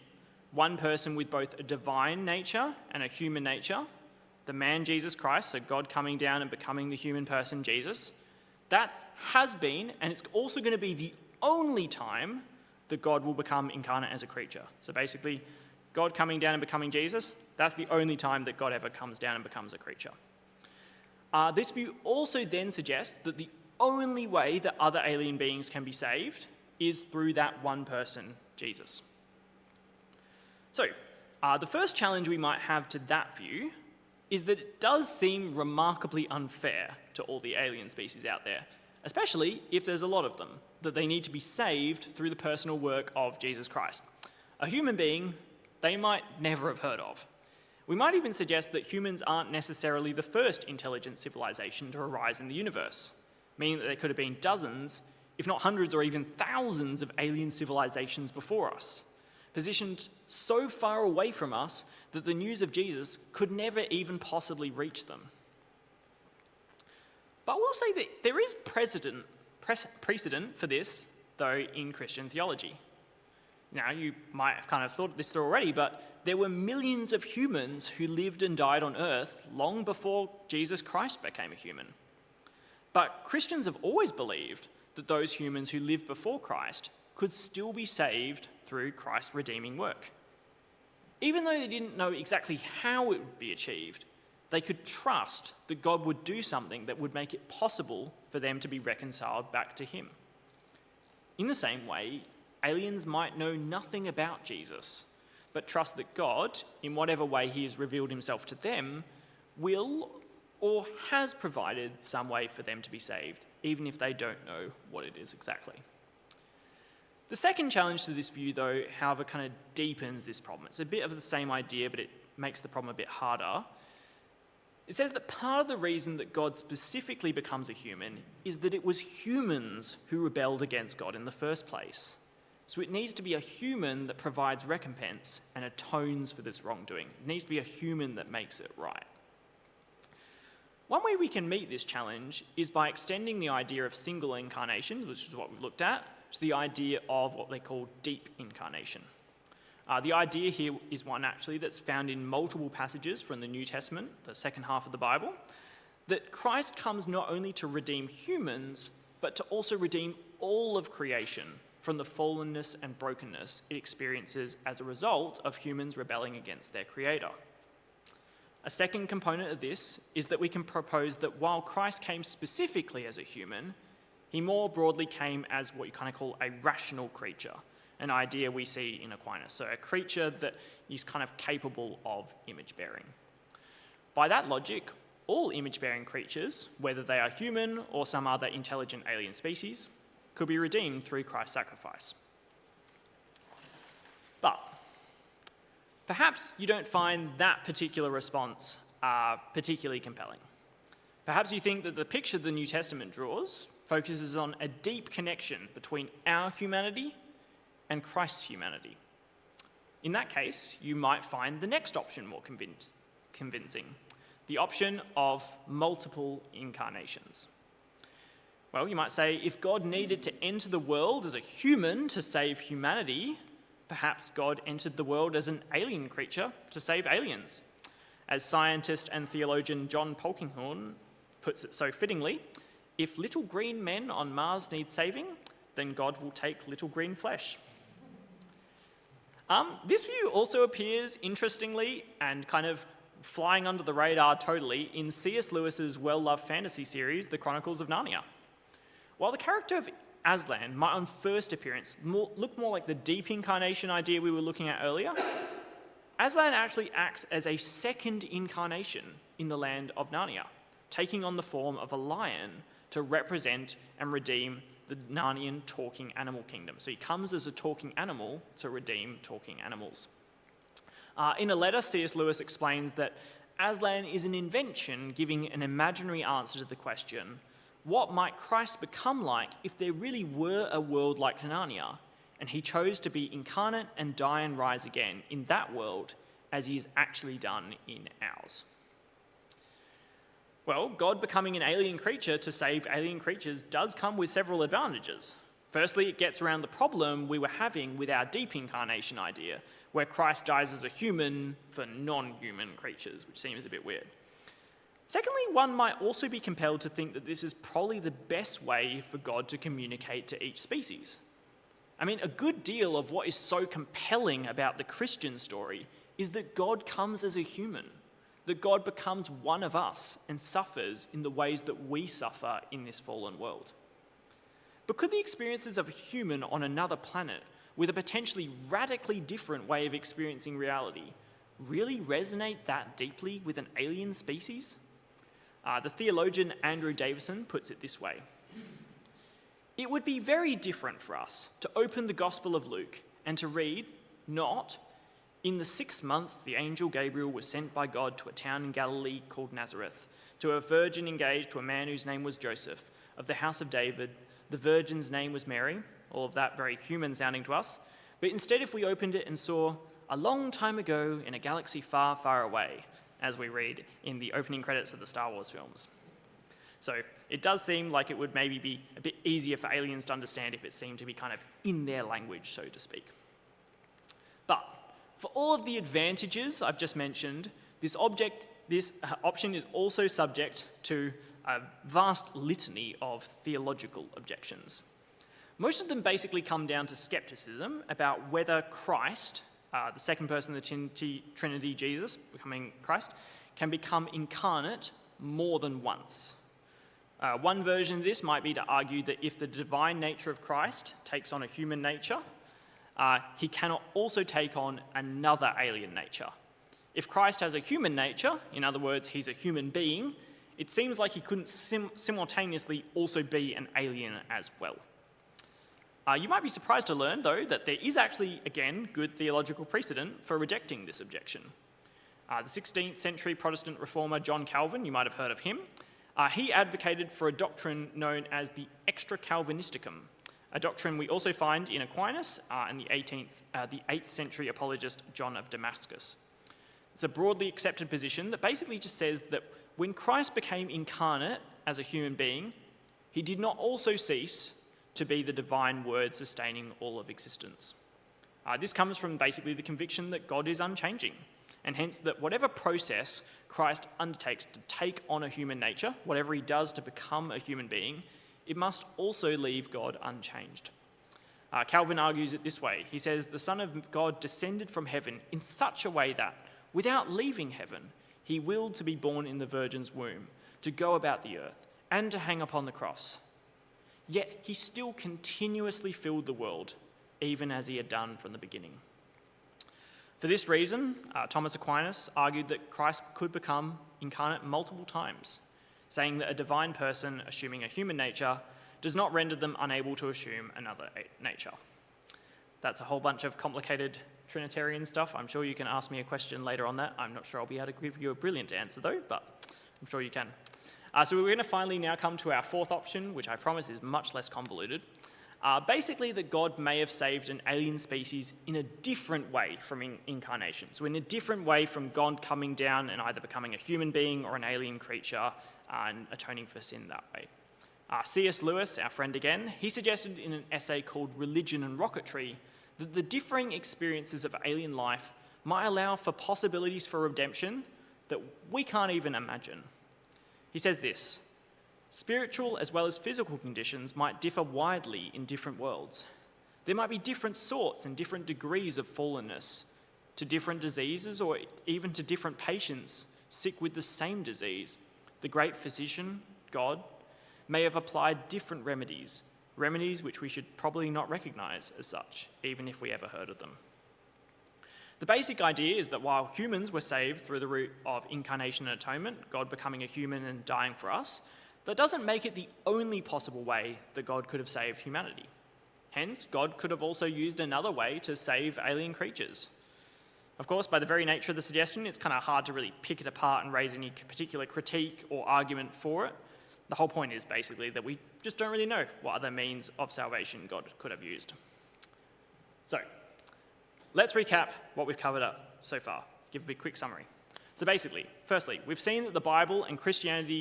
one person with both a divine nature and a human nature, the man Jesus Christ, so God coming down and becoming the human person Jesus, that has been, and it's also going to be the only time that God will become incarnate as a creature. So basically, God coming down and becoming Jesus, that's the only time that God ever comes down and becomes a creature. This view also then suggests that the only way that other alien beings can be saved is through that one person, Jesus. So, the first challenge we might have to that view is that it does seem remarkably unfair to all the alien species out there, especially if there's a lot of them, that they need to be saved through the personal work of Jesus Christ. A human being they might never have heard of. We might even suggest that humans aren't necessarily the first intelligent civilization to arise in the universe, meaning that there could have been dozens, if not hundreds or even thousands of alien civilizations before us, positioned so far away from us that the news of Jesus could never even possibly reach them. But we'll say that there is precedent for this, though, in Christian theology. Now, you might have kind of thought this through already, but there were millions of humans who lived and died on earth long before Jesus Christ became a human. But Christians have always believed that those humans who lived before Christ could still be saved through Christ's redeeming work. Even though they didn't know exactly how it would be achieved, they could trust that God would do something that would make it possible for them to be reconciled back to him. In the same way, aliens might know nothing about Jesus, but trust that God, in whatever way he has revealed himself to them, will or has provided some way for them to be saved, even if they don't know what it is exactly. The second challenge to this view, though, however, kind of deepens this problem. It's a bit of the same idea, but it makes the problem a bit harder. It says that part of the reason that God specifically becomes a human is that it was humans who rebelled against God in the first place. So it needs to be a human that provides recompense and atones for this wrongdoing. It needs to be a human that makes it right. One way we can meet this challenge is by extending the idea of single incarnation, which is what we've looked at, to the idea of what they call deep incarnation. The idea here is one actually that's found in multiple passages from the New Testament, the second half of the Bible, that Christ comes not only to redeem humans, but to also redeem all of creation from the fallenness and brokenness it experiences as a result of humans rebelling against their Creator. A second component of this is that we can propose that while Christ came specifically as a human, he more broadly came as what you kind of call a rational creature, an idea we see in Aquinas. So a creature that is kind of capable of image bearing. By that logic, all image bearing creatures, whether they are human or some other intelligent alien species, could be redeemed through Christ's sacrifice. But perhaps you don't find that particular response particularly compelling. Perhaps you think that the picture the New Testament draws focuses on a deep connection between our humanity and Christ's humanity. In that case, you might find the next option more convincing, the option of multiple incarnations. Well, you might say, if God needed to enter the world as a human to save humanity, perhaps God entered the world as an alien creature to save aliens. As scientist and theologian John Polkinghorne puts it so fittingly, if little green men on Mars need saving, then God will take little green flesh. This view also appears, interestingly, and kind of flying under the radar totally, in C.S. Lewis's well-loved fantasy series, The Chronicles of Narnia. While the character of Aslan might on first appearance look more like the deep incarnation idea we were looking at earlier, Aslan actually acts as a second incarnation in the land of Narnia, taking on the form of a lion to represent and redeem the Narnian talking animal kingdom. So he comes as a talking animal to redeem talking animals. In a letter, C.S. Lewis explains that Aslan is an invention giving an imaginary answer to the question, what might Christ become like if there really were a world like Narnia, and he chose to be incarnate and die and rise again in that world as he has actually done in ours? Well, God becoming an alien creature to save alien creatures does come with several advantages. Firstly, it gets around the problem we were having with our deep incarnation idea, where Christ dies as a human for non-human creatures, which seems a bit weird. Secondly, one might also be compelled to think that this is probably the best way for God to communicate to each species. I mean, a good deal of what is so compelling about the Christian story is that God comes as a human, that God becomes one of us and suffers in the ways that we suffer in this fallen world. But could the experiences of a human on another planet with a potentially radically different way of experiencing reality really resonate that deeply with an alien species? The theologian Andrew Davison puts it this way. It would be very different for us to open the Gospel of Luke and to read, not, in the 6th month the angel Gabriel was sent by God to a town in Galilee called Nazareth, to a virgin engaged to a man whose name was Joseph, of the house of David. The virgin's name was Mary, all of that very human sounding to us. But instead, if we opened it and saw, a long time ago in a galaxy far, far away, as we read in the opening credits of the Star Wars films. So it does seem like it would maybe be a bit easier for aliens to understand if it seemed to be kind of in their language, so to speak. But for all of the advantages I've just mentioned, this option is also subject to a vast litany of theological objections. Most of them basically come down to skepticism about whether Christ, the second person of the Trinity, Jesus, becoming Christ, can become incarnate more than once. One version of this might be to argue that if the divine nature of Christ takes on a human nature, he cannot also take on another alien nature. If Christ has a human nature, in other words, he's a human being, it seems like he couldn't simultaneously also be an alien as well. You might be surprised to learn, though, that there is actually, again, good theological precedent for rejecting this objection. The 16th century Protestant reformer John Calvin, you might have heard of him, he advocated for a doctrine known as the extra Calvinisticum, a doctrine we also find in Aquinas and the 8th century apologist John of Damascus. It's a broadly accepted position that basically just says that when Christ became incarnate as a human being, he did not also cease to be the divine word sustaining all of existence. This comes from basically the conviction that God is unchanging, and hence that whatever process Christ undertakes to take on a human nature, whatever he does to become a human being, it must also leave God unchanged. Calvin argues it this way. He says, the Son of God descended from heaven in such a way that, without leaving heaven, he willed to be born in the Virgin's womb, to go about the earth, and to hang upon the cross. Yet he still continuously filled the world, even as he had done from the beginning. For this reason, Thomas Aquinas argued that Christ could become incarnate multiple times, saying that a divine person assuming a human nature does not render them unable to assume another nature. That's a whole bunch of complicated Trinitarian stuff. I'm sure you can ask me a question later on that. I'm not sure I'll be able to give you a brilliant answer though, but I'm sure you can. So we're going to finally now come to our fourth option, which I promise is much less convoluted. Basically that God may have saved an alien species in a different way from incarnation. So in a different way from God coming down and either becoming a human being or an alien creature and atoning for sin that way. C.S. Lewis, our friend again, he suggested in an essay called Religion and Rocketry that the differing experiences of alien life might allow for possibilities for redemption that we can't even imagine. He says this: spiritual as well as physical conditions might differ widely in different worlds. There might be different sorts and different degrees of fallenness to different diseases or even to different patients sick with the same disease. The great physician, God, may have applied different remedies which we should probably not recognise as such, even if we ever heard of them. The basic idea is that while humans were saved through the route of incarnation and atonement, God becoming a human and dying for us, that doesn't make it the only possible way that God could have saved humanity. Hence, God could have also used another way to save alien creatures. Of course, by the very nature of the suggestion, it's kind of hard to really pick it apart and raise any particular critique or argument for it. The whole point is basically that we just don't really know what other means of salvation God could have used. So, let's recap what we've covered up so far. Give a big quick summary. So basically, firstly, we've seen that the Bible and Christians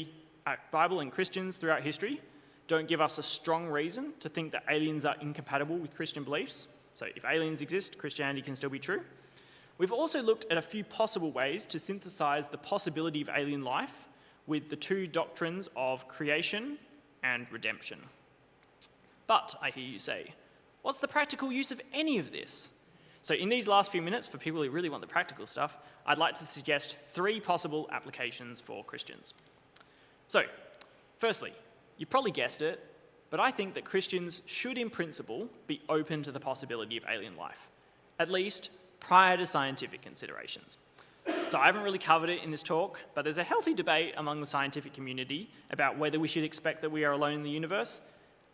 throughout history don't give us a strong reason to think that aliens are incompatible with Christian beliefs. So if aliens exist, Christianity can still be true. We've also looked at a few possible ways to synthesize the possibility of alien life with the two doctrines of creation and redemption. But, I hear you say, what's the practical use of any of this? So in these last few minutes, for people who really want the practical stuff, I'd like to suggest 3 possible applications for Christians. So, firstly, you've probably guessed it, but I think that Christians should in principle be open to the possibility of alien life, at least prior to scientific considerations. So I haven't really covered it in this talk, but there's a healthy debate among the scientific community about whether we should expect that we are alone in the universe.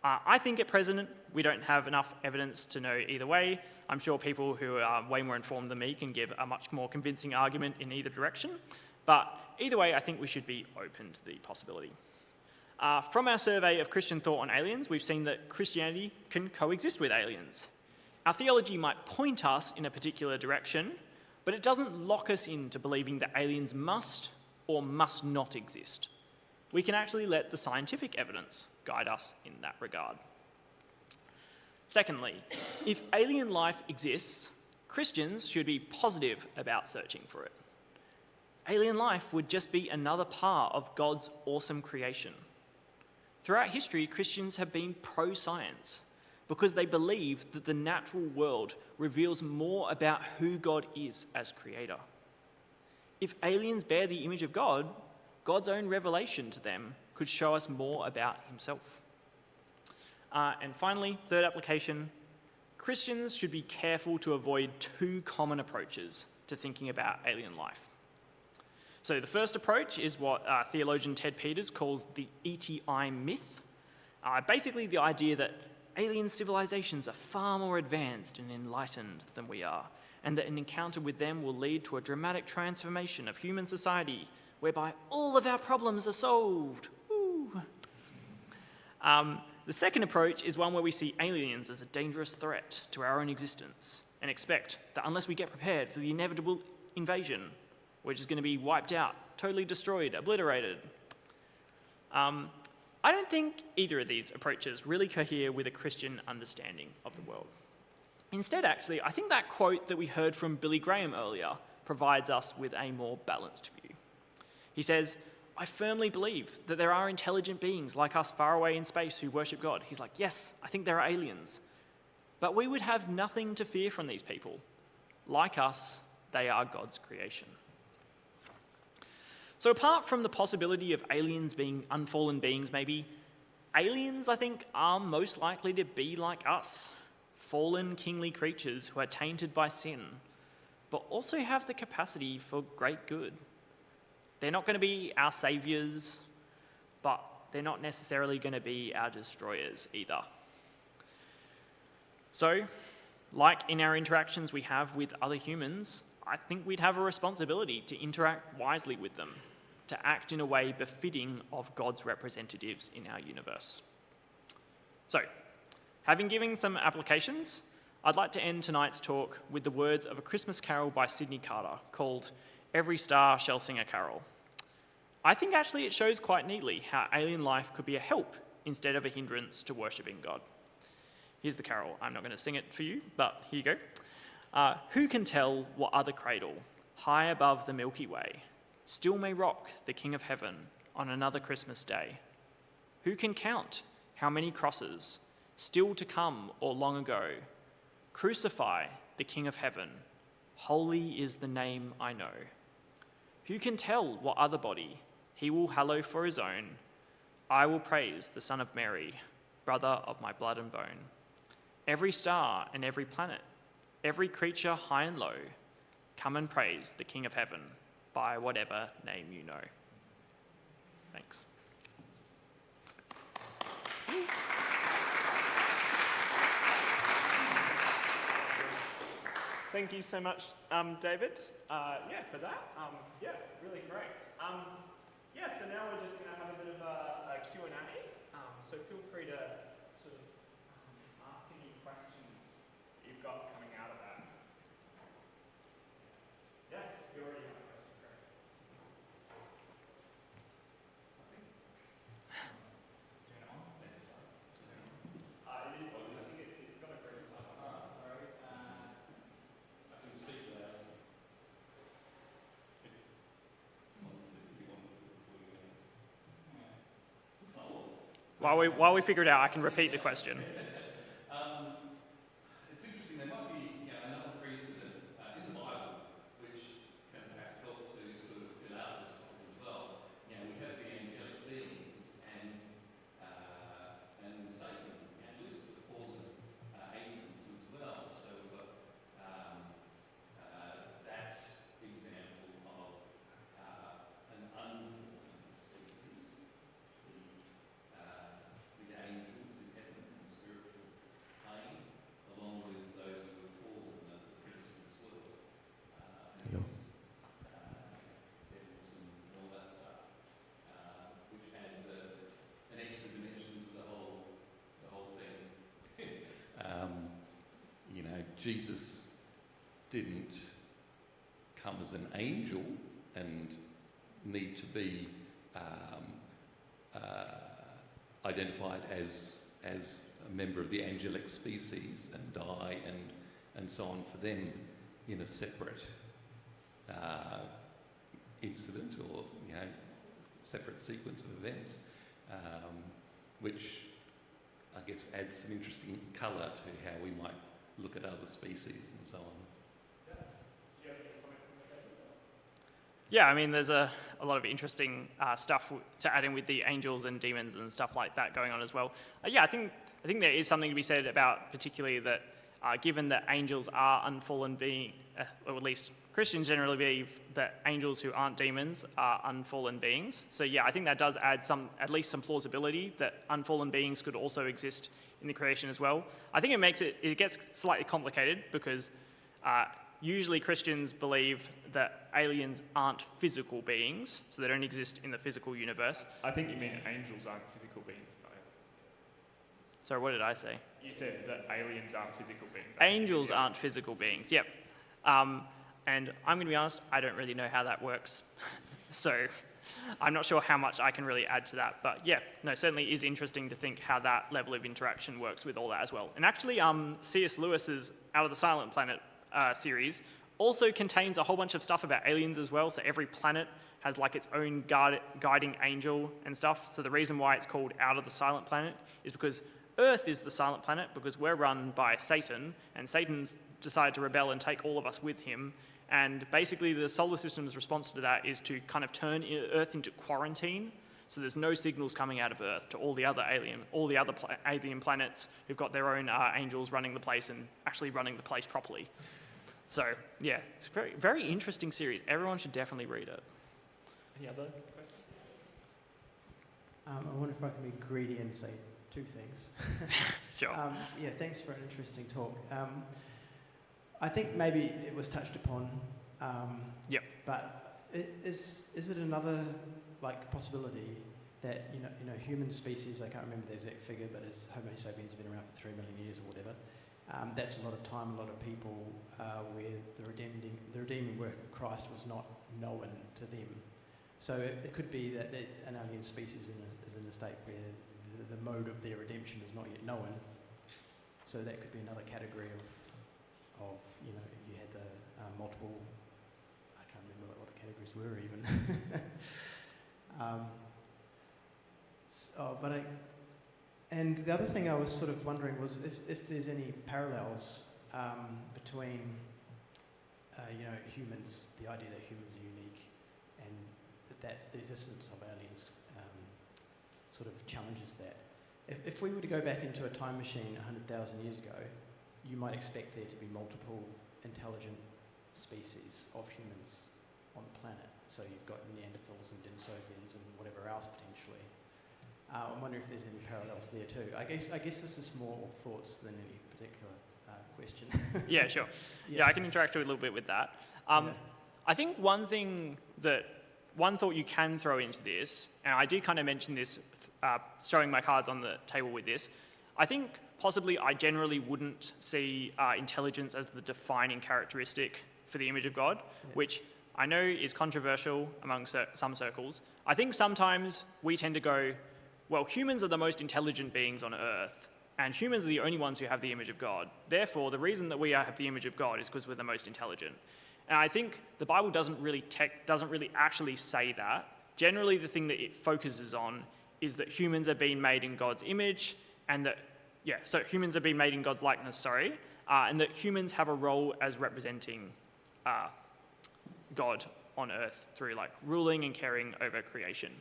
I think at present we don't have enough evidence to know either way. I'm sure people who are way more informed than me can give a much more convincing argument in either direction. But either way, I think we should be open to the possibility. From our survey of Christian thought on aliens, we've seen that Christianity can coexist with aliens. Our theology might point us in a particular direction, but it doesn't lock us into believing that aliens must or must not exist. We can actually let the scientific evidence guide us in that regard. Secondly, if alien life exists, Christians should be positive about searching for it. Alien life would just be another part of God's awesome creation. Throughout history, Christians have been pro-science because they believe that the natural world reveals more about who God is as creator. If aliens bear the image of God, God's own revelation to them could show us more about himself. And finally, third application, Christians should be careful to avoid 2 common approaches to thinking about alien life. So the first approach is what theologian Ted Peters calls the ETI myth. Basically the idea that alien civilizations are far more advanced and enlightened than we are, and that an encounter with them will lead to a dramatic transformation of human society whereby all of our problems are solved. The second approach is one where we see aliens as a dangerous threat to our own existence and expect that unless we get prepared for the inevitable invasion, we're just going to be wiped out, totally destroyed, obliterated. I don't think either of these approaches really cohere with a Christian understanding of the world. Instead, actually, I think that quote that we heard from Billy Graham earlier provides us with a more balanced view. He says, I firmly believe that there are intelligent beings like us far away in space who worship God. He's like, yes, I think there are aliens. But we would have nothing to fear from these people. Like us, they are God's creation. So apart from the possibility of aliens being unfallen beings maybe, aliens, I think, are most likely to be like us, fallen kingly creatures who are tainted by sin, but also have the capacity for great good. They're not going to be our saviours, but they're not necessarily going to be our destroyers either. So, like in our interactions we have with other humans, I think we'd have a responsibility to interact wisely with them, to act in a way befitting of God's representatives in our universe. So, having given some applications, I'd like to end tonight's talk with the words of a Christmas carol by Sydney Carter called Every Star Shall Sing a Carol. I think actually it shows quite neatly how alien life could be a help instead of a hindrance to worshipping God. Here's the carol. I'm not going to sing it for you, but here you go. Who can tell what other cradle, high above the Milky Way, still may rock the King of Heaven on another Christmas day? Who can count how many crosses, still to come or long ago, crucify the King of Heaven? Holy is the name I know. Who can tell what other body he will hallow for his own? I will praise the Son of Mary, brother of my blood and bone. Every star and every planet, every creature high and low, come and praise the King of Heaven by whatever name you know. Thanks. Thank you so much, David. For that. Really great. So now we're just going to have a bit of a Q&A. So feel free to sort of ask any questions you've got coming out of that. Yes, you already have a question, correct? Turn it on? It's got a green button. Sorry. I can speak loud. While we figure it out, I can repeat the question. It's interesting, there might be another precedent in the Bible which can perhaps help to sort of fill out this topic as well. We have the angelic beings and Satan and Lucifer, the fallen angels as well. So we've got that example of an unfallen species, the angels in heaven and the spiritual plane, along with those who have fallen at the prince of this world. Devils and all that stuff, which adds an extra dimension to the whole thing. Jesus didn't come as an angel and need to be identified as a member of the angelic species and die and so on for them in a separate incident or separate sequence of events, which I guess adds some interesting colour to how we might look at other species and so on. Do you have any comments on that? Yeah, I mean, there's a lot of interesting stuff to add in with the angels and demons and stuff like that going on as well. I think there is something to be said about particularly that given that angels are unfallen beings, or at least Christians generally believe that angels who aren't demons are unfallen beings. So yeah, I think that does add at least some plausibility that unfallen beings could also exist in the creation as well. I think it gets slightly complicated because usually Christians believe that aliens aren't physical beings, so they don't exist in the physical universe. I think you mean angels aren't physical beings, Sorry, what did I say? You said that aliens aren't physical beings. Angels aren't physical beings, yep. And I'm going to be honest, I don't really know how that works. So I'm not sure how much I can really add to that. But yeah, no, certainly is interesting to think how that level of interaction works with all that as well. And actually, C.S. Lewis's Out of the Silent Planet series also contains a whole bunch of stuff about aliens as well. So every planet has like its own guiding angel and stuff. So the reason why it's called Out of the Silent Planet is because Earth is the silent planet because we're run by Satan, and Satan's decided to rebel and take all of us with him. And basically the solar system's response to that is to kind of turn Earth into quarantine. So there's no signals coming out of Earth to all the other alien planets who've got their own angels running the place and actually running the place properly. So yeah, it's a very, very interesting series. Everyone should definitely read it. Any other questions? I wonder if I can be greedy and say two things. Sure. Yeah, thanks for an interesting talk. I think maybe it was touched upon. Yep. But is it another possibility that you know human species? I can't remember the exact figure, but as Homo sapiens have been around for 3 million years or whatever. That's a lot of time, a lot of people, where the redeeming work of Christ was not known to them. So it could be that an alien species is in a state where the mode of their redemption is not yet known. So that could be another category of you had the multiple. I can't remember what the categories were even. And the other thing I was sort of wondering was if there's any parallels between humans, the idea that humans are unique, and that the existence of aliens sort of challenges that. If we were to go back into a time machine 100,000 years ago, you might expect there to be multiple intelligent species of humans on the planet. So you've got Neanderthals and Denisovians and whatever else potentially. I'm wondering if there's any parallels there too. I guess this is more thoughts than any particular question. Yeah, sure. Yeah, I can interact a little bit with that. I think one thought you can throw into this, and I did kind of mention this, showing my cards on the table with this, I think possibly I generally wouldn't see intelligence as the defining characteristic for the image of God, which I know is controversial among some circles. I think sometimes we tend to go, well, humans are the most intelligent beings on Earth, and humans are the only ones who have the image of God. Therefore, the reason that we have the image of God is because we're the most intelligent. And I think the Bible doesn't really actually say that. Generally, the thing that it focuses on is that humans are being made in God's image, and that, so humans are being made in God's likeness, and that humans have a role as representing God on Earth through ruling and caring over creation.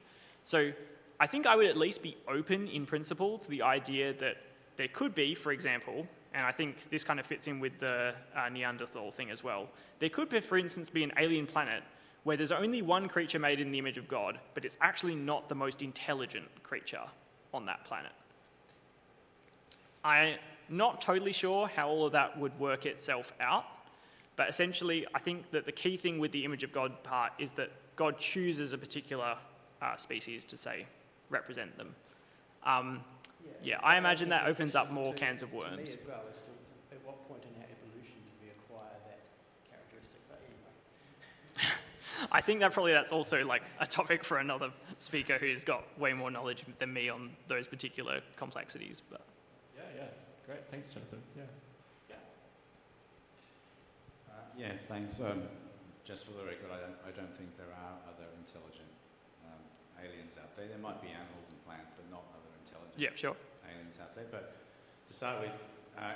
So I think I would at least be open in principle to the idea that there could be, for example, and I think this kind of fits in with the Neanderthal thing as well, there could, for instance, be an alien planet where there's only one creature made in the image of God, but it's actually not the most intelligent creature on that planet. I'm not totally sure how all of that would work itself out, but essentially I think that the key thing with the image of God part is that God chooses a particular species to, say, represent them. I imagine that opens up more cans of worms. To me as well, as to at what point in our evolution did we acquire that characteristic? But anyway. I think that's also a topic for another speaker who's got way more knowledge than me on those particular complexities. But yeah, great, thanks, Jonathan. Thanks. Just for the record, I don't think there are other intelligent aliens out there. There might be animals and plants, but not other intelligent aliens out there. But to start with,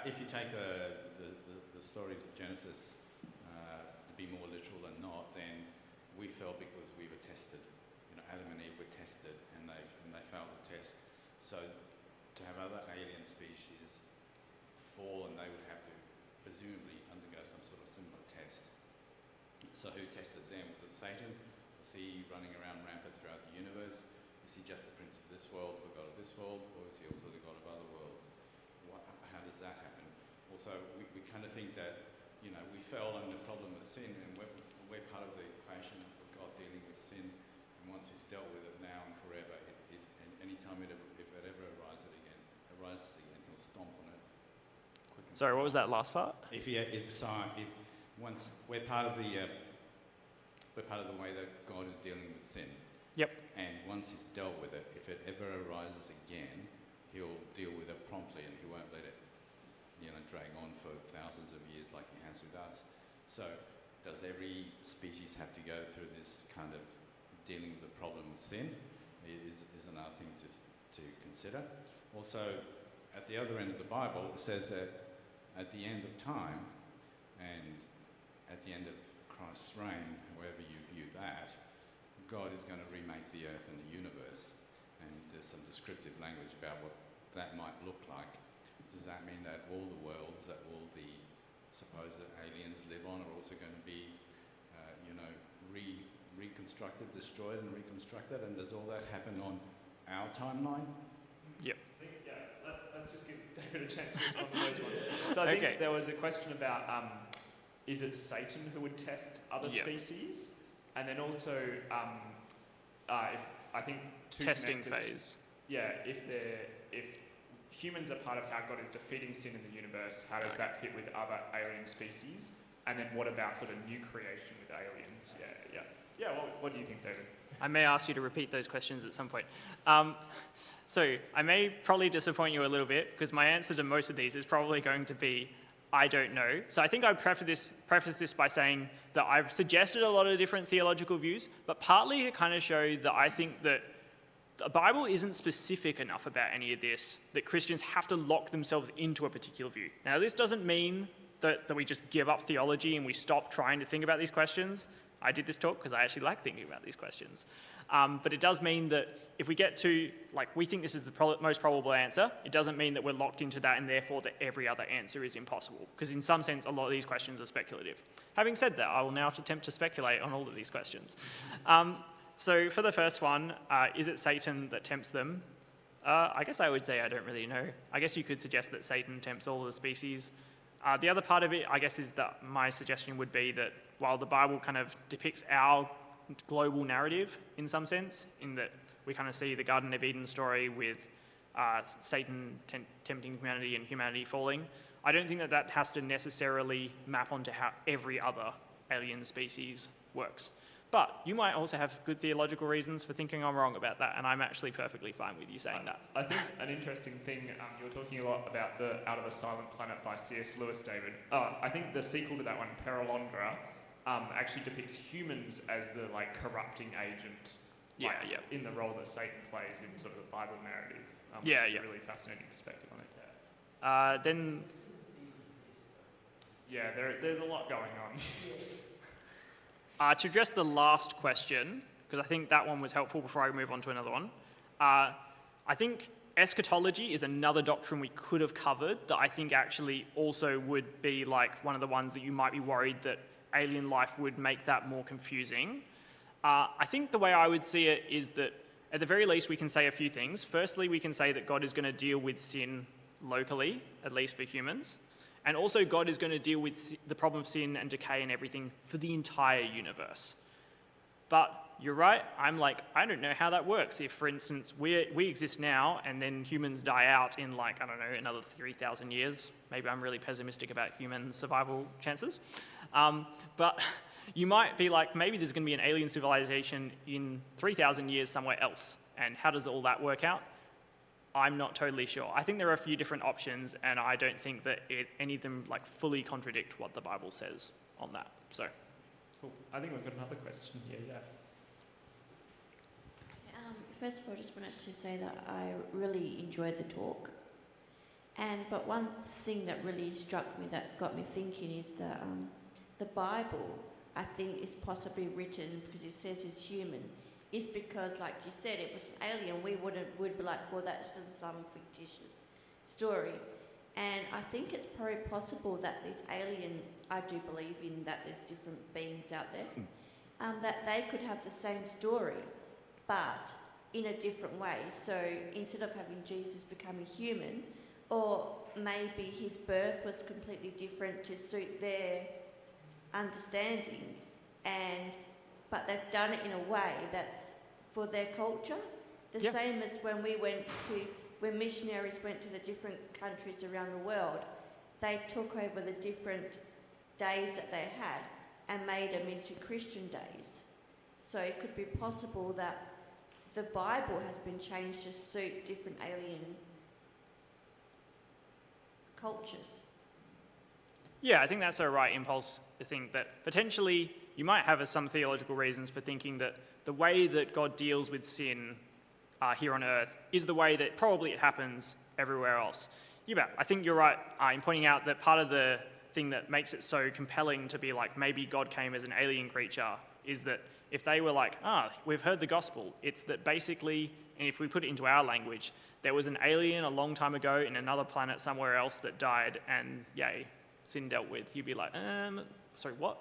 if you take the stories of Genesis to be more literal than not, then we fell because we were tested. Adam and Eve were tested, and they failed the test. So to have other alien species fall, and they would have to presumably undergo some sort of similar test. So who tested them? Was it Satan? Was he running around rampant throughout the universe? Is he just the prince of this world, the god of this world, or is he also the god of other worlds? How does that happen? Also, we kind of think that, we fell in the problem of sin, and we're part of the equation of God dealing with sin, and once he's dealt with it now and forever, and any time if it ever arises again, Sorry, what was that last part? If once we're part of the way that God is dealing with sin. Yep. And once he's dealt with it, if it ever arises again, he'll deal with it promptly, and he won't let it, drag on for thousands of years like he has with us. So, does every species have to go through this kind of dealing with the problem with sin? Is another thing to consider. Also, at the other end of the Bible, it says that at the end of time and at the end of Christ's reign, however you view that, God is going to remake the earth and the universe. And there's some descriptive language about what that might look like. Does that mean that all the worlds that all the supposed aliens live on are also going to be, reconstructed, destroyed and reconstructed? And does all that happen on our timeline? Yep. Let's just give David a chance to respond to those ones. So I think there was a question about, is it Satan who would test other species? And then also, I think testing phase. Yeah, if humans are part of how God is defeating sin in the universe, how does that fit with other alien species? And then what about sort of new creation with aliens? Yeah, what do you think, David? I may ask you to repeat those questions at some point. So I may probably disappoint you a little bit, because my answer to most of these is probably going to be, I don't know. So I think I'd preface this by saying that I've suggested a lot of different theological views, but partly to kind of show that I think that the Bible isn't specific enough about any of this, that Christians have to lock themselves into a particular view. Now, this doesn't mean that we just give up theology and we stop trying to think about these questions. I did this talk because I actually like thinking about these questions. But it does mean that if we get to, we think this is the most probable answer, it doesn't mean that we're locked into that and therefore that every other answer is impossible. Because in some sense, a lot of these questions are speculative. Having said that, I will now attempt to speculate on all of these questions. So for the first one, is it Satan that tempts them? I guess I would say I don't really know. I guess you could suggest that Satan tempts all of the species. The other part of it, I guess, is that my suggestion would be that while the Bible kind of depicts our global narrative in some sense, in that we kind of see the Garden of Eden story with Satan tempting humanity and humanity falling, I don't think that has to necessarily map onto how every other alien species works. But you might also have good theological reasons for thinking I'm wrong about that, and I'm actually perfectly fine with you saying that. I think an interesting thing, you were talking a lot about the Out of a Silent Planet by C.S. Lewis, David. I think the sequel to that one, Perilondra, actually depicts humans as the corrupting agent, in the role that Satan plays in sort of the Bible narrative. Which is a really fascinating perspective on it. Then, there's a lot going on. To address the last question, because I think that one was helpful before I move on to another one, I think eschatology is another doctrine we could have covered that I think actually also would be one of the ones that you might be worried that alien life would make that more confusing. I think the way I would see it is that at the very least we can say a few things. Firstly, we can say that God is going to deal with sin locally, at least for humans. And also God is going to deal with the problem of sin and decay and everything for the entire universe. But you're right, I don't know how that works. If, for instance, we exist now and then humans die out in another 3,000 years, maybe I'm really pessimistic about human survival chances. But you might be maybe there's going to be an alien civilization in 3,000 years somewhere else. And how does all that work out? I'm not totally sure. I think there are a few different options, and I don't think that any of them fully contradict what the Bible says on that. So, cool. I think we've got another question here. Yeah. First of all, I just wanted to say that I really enjoyed the talk. But one thing that really struck me, that got me thinking, is that the Bible, I think, is possibly written because it says it's human. Is because, like you said, it was an alien, would be like, well, that's just some fictitious story. And I think it's probably possible that this alien, I do believe in that there's different beings out there, that they could have the same story, but in a different way. So instead of having Jesus become a human, or maybe his birth was completely different to suit their understanding, but they've done it in a way that's for their culture. The same as when missionaries went to the different countries around the world, they took over the different days that they had and made them into Christian days. So it could be possible that the Bible has been changed to suit different alien cultures. Yeah, I think that's a right impulse to think that potentially you might have some theological reasons for thinking that the way that God deals with sin here on earth is the way that probably it happens everywhere else. You bet. I think you're right in pointing out that part of the thing that makes it so compelling to be like maybe God came as an alien creature is that if they were like, we've heard the gospel, it's that basically, and if we put it into our language, there was an alien a long time ago in another planet somewhere else that died and, yay, sin dealt with. You'd be like, sorry, what?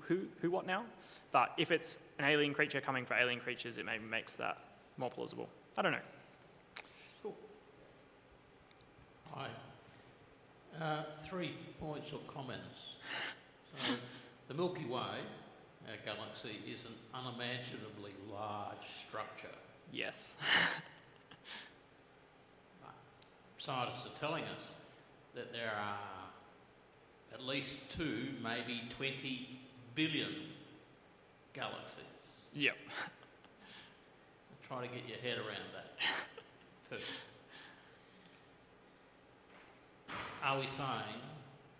Who, what now? But if it's an alien creature coming for alien creatures, it maybe makes that more plausible. I don't know. Cool. Hi. 3 points or comments. So, the Milky Way, our galaxy, is an unimaginably large structure. Yes. Scientists are telling us that there are at least 2, maybe 20 billion galaxies. Yep. Try to get your head around that first. Are we saying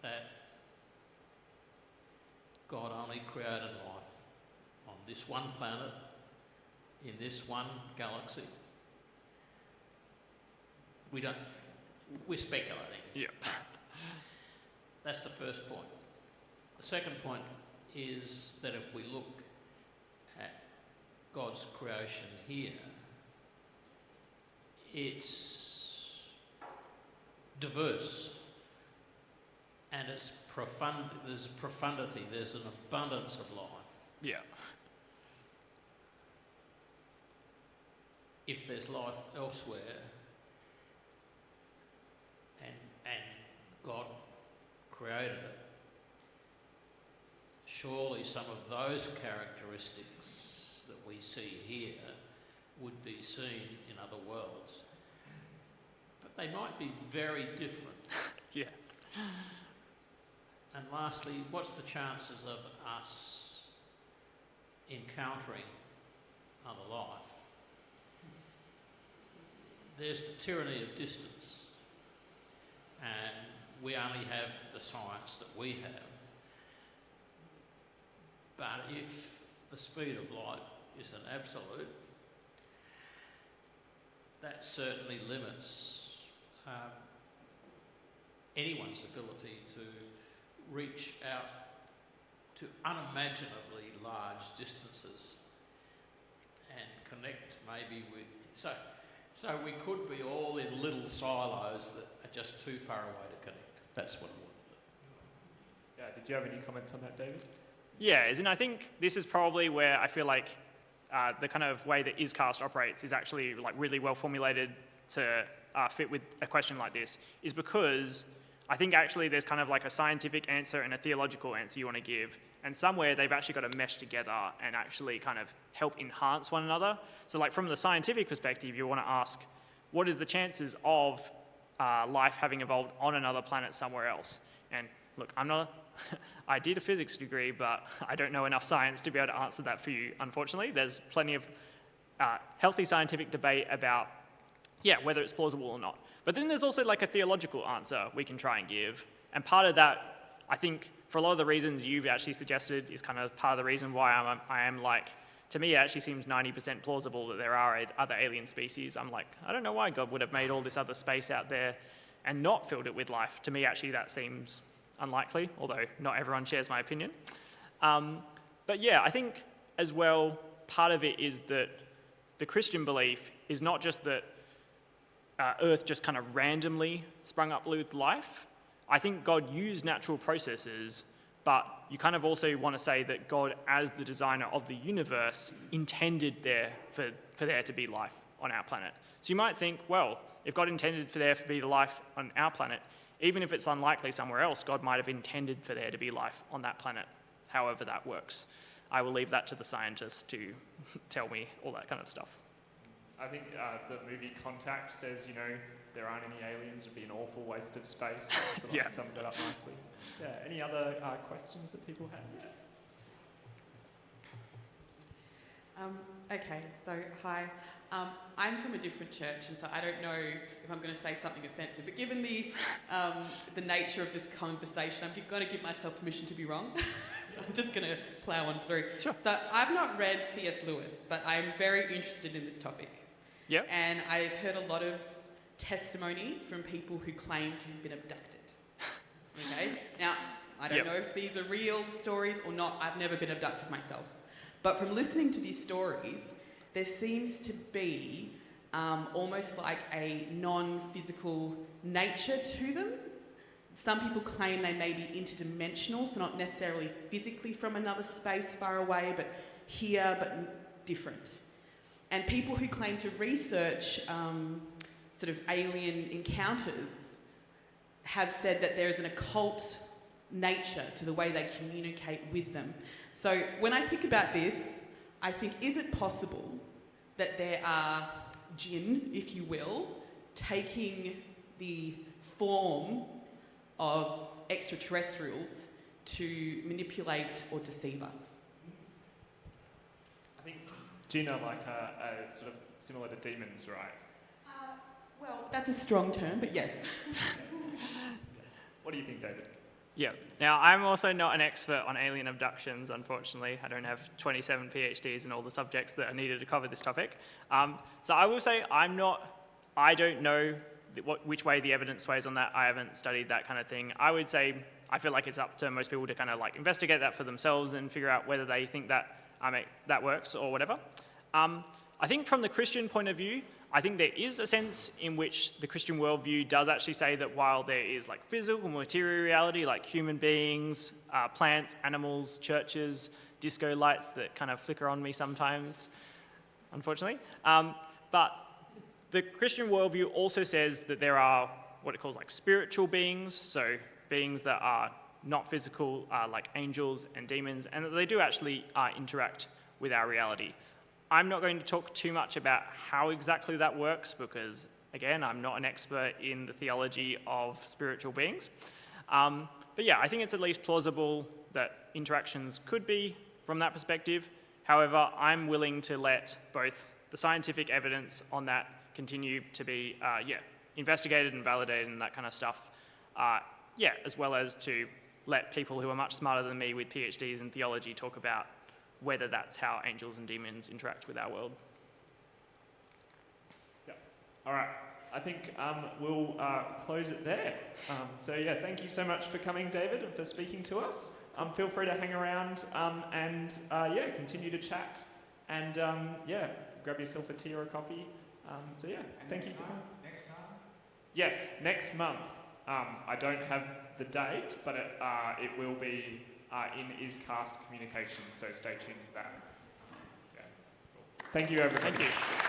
that God only created life on this one planet, in this one galaxy? We're speculating. Yep. That's the first point. The second point is that if we look at God's creation here, it's diverse and it's profound. There's a profundity, there's an abundance of life. Yeah. If there's life elsewhere and God created it, surely some of those characteristics that we see here would be seen in other worlds. But they might be very different. Yeah. And lastly, what's the chances of us encountering other life? There's the tyranny of distance, and we only have the science that we have. But if the speed of light is an absolute, that certainly limits anyone's ability to reach out to unimaginably large distances and connect maybe with... So we could be all in little silos that are just too far away to connect. That's what I wanted to do. Yeah, did you have any comments on that, David? Yeah, as in I think this is probably where I feel like the kind of way that ISCAST operates is actually like really well formulated to fit with a question like this, is because I think actually there's kind of like a scientific answer and a theological answer you want to give, and somewhere they've actually got to mesh together and actually kind of help enhance one another. So like from the scientific perspective, you want to ask, what is the chances of life having evolved on another planet somewhere else? And look, I did a physics degree, but I don't know enough science to be able to answer that for you, unfortunately. There's plenty of healthy scientific debate about, whether it's plausible or not. But then there's also like a theological answer we can try and give. And part of that, I think, for a lot of the reasons you've actually suggested is kind of part of the reason why I am like, to me it actually seems 90% plausible that there are other alien species. I'm like, I don't know why God would have made all this other space out there and not filled it with life. To me, actually, that seems unlikely, although not everyone shares my opinion. But yeah, I think as well, part of it is that the Christian belief is not just that Earth just kind of randomly sprung up with life. I think God used natural processes, but you kind of also want to say that God, as the designer of the universe, intended for there to be life on our planet. So you might think, well, if God intended for there to be life on our planet, even if it's unlikely somewhere else, God might have intended for there to be life on that planet, however that works. I will leave that to the scientists to tell me all that kind of stuff. I think the movie Contact says, there aren't any aliens, it'd be an awful waste of space. So that sums that up nicely. Yeah, any other questions that people have? Okay, so hi. I'm from a different church, and so I don't know if I'm going to say something offensive, but given the nature of this conversation, I'm going to give myself permission to be wrong. So I'm just going to plough on through. Sure. So I've not read C.S. Lewis, but I'm very interested in this topic. Yep. And I've heard a lot of testimony from people who claim to have been abducted. Okay? Now, I don't know if these are real stories or not. I've never been abducted myself. But from listening to these stories, there seems to be almost like a non-physical nature to them. Some people claim they may be interdimensional, so not necessarily physically from another space far away, but here, but different. And people who claim to research sort of alien encounters have said that there is an occult nature to the way they communicate with them. So when I think about this, I think, is it possible that there are jinn, if you will, taking the form of extraterrestrials to manipulate or deceive us? I think jinn are like a sort of similar to demons, right? Well, that's a strong term, but yes. What do you think, David? Yeah. Now, I'm also not an expert on alien abductions, unfortunately. I don't have 27 PhDs in all the subjects that are needed to cover this topic. So I will say I don't know which way the evidence sways on that. I haven't studied that kind of thing. I would say I feel like it's up to most people to kind of like investigate that for themselves and figure out whether they think that that works or whatever. I think from the Christian point of view, I think there is a sense in which the Christian worldview does actually say that while there is like physical, material reality, like human beings, plants, animals, churches, disco lights that kind of flicker on me sometimes, unfortunately. But the Christian worldview also says that there are what it calls like spiritual beings, so beings that are not physical, like angels and demons, and that they do actually interact with our reality. I'm not going to talk too much about how exactly that works because, again, I'm not an expert in the theology of spiritual beings. But yeah, I think it's at least plausible that interactions could be from that perspective. However, I'm willing to let both the scientific evidence on that continue to be, investigated and validated and that kind of stuff, as well as to let people who are much smarter than me with PhDs in theology talk about whether that's how angels and demons interact with our world. Yeah. All right. I think we'll close it there. Thank you so much for coming, David, and for speaking to us. Feel free to hang around and continue to chat. And grab yourself a tea or a coffee. Thank you for coming. Next time? Yes, next month. I don't have the date, but it will be in ISCAST communications, so stay tuned for that. Yeah. Cool. Thank you, everybody. Thank you.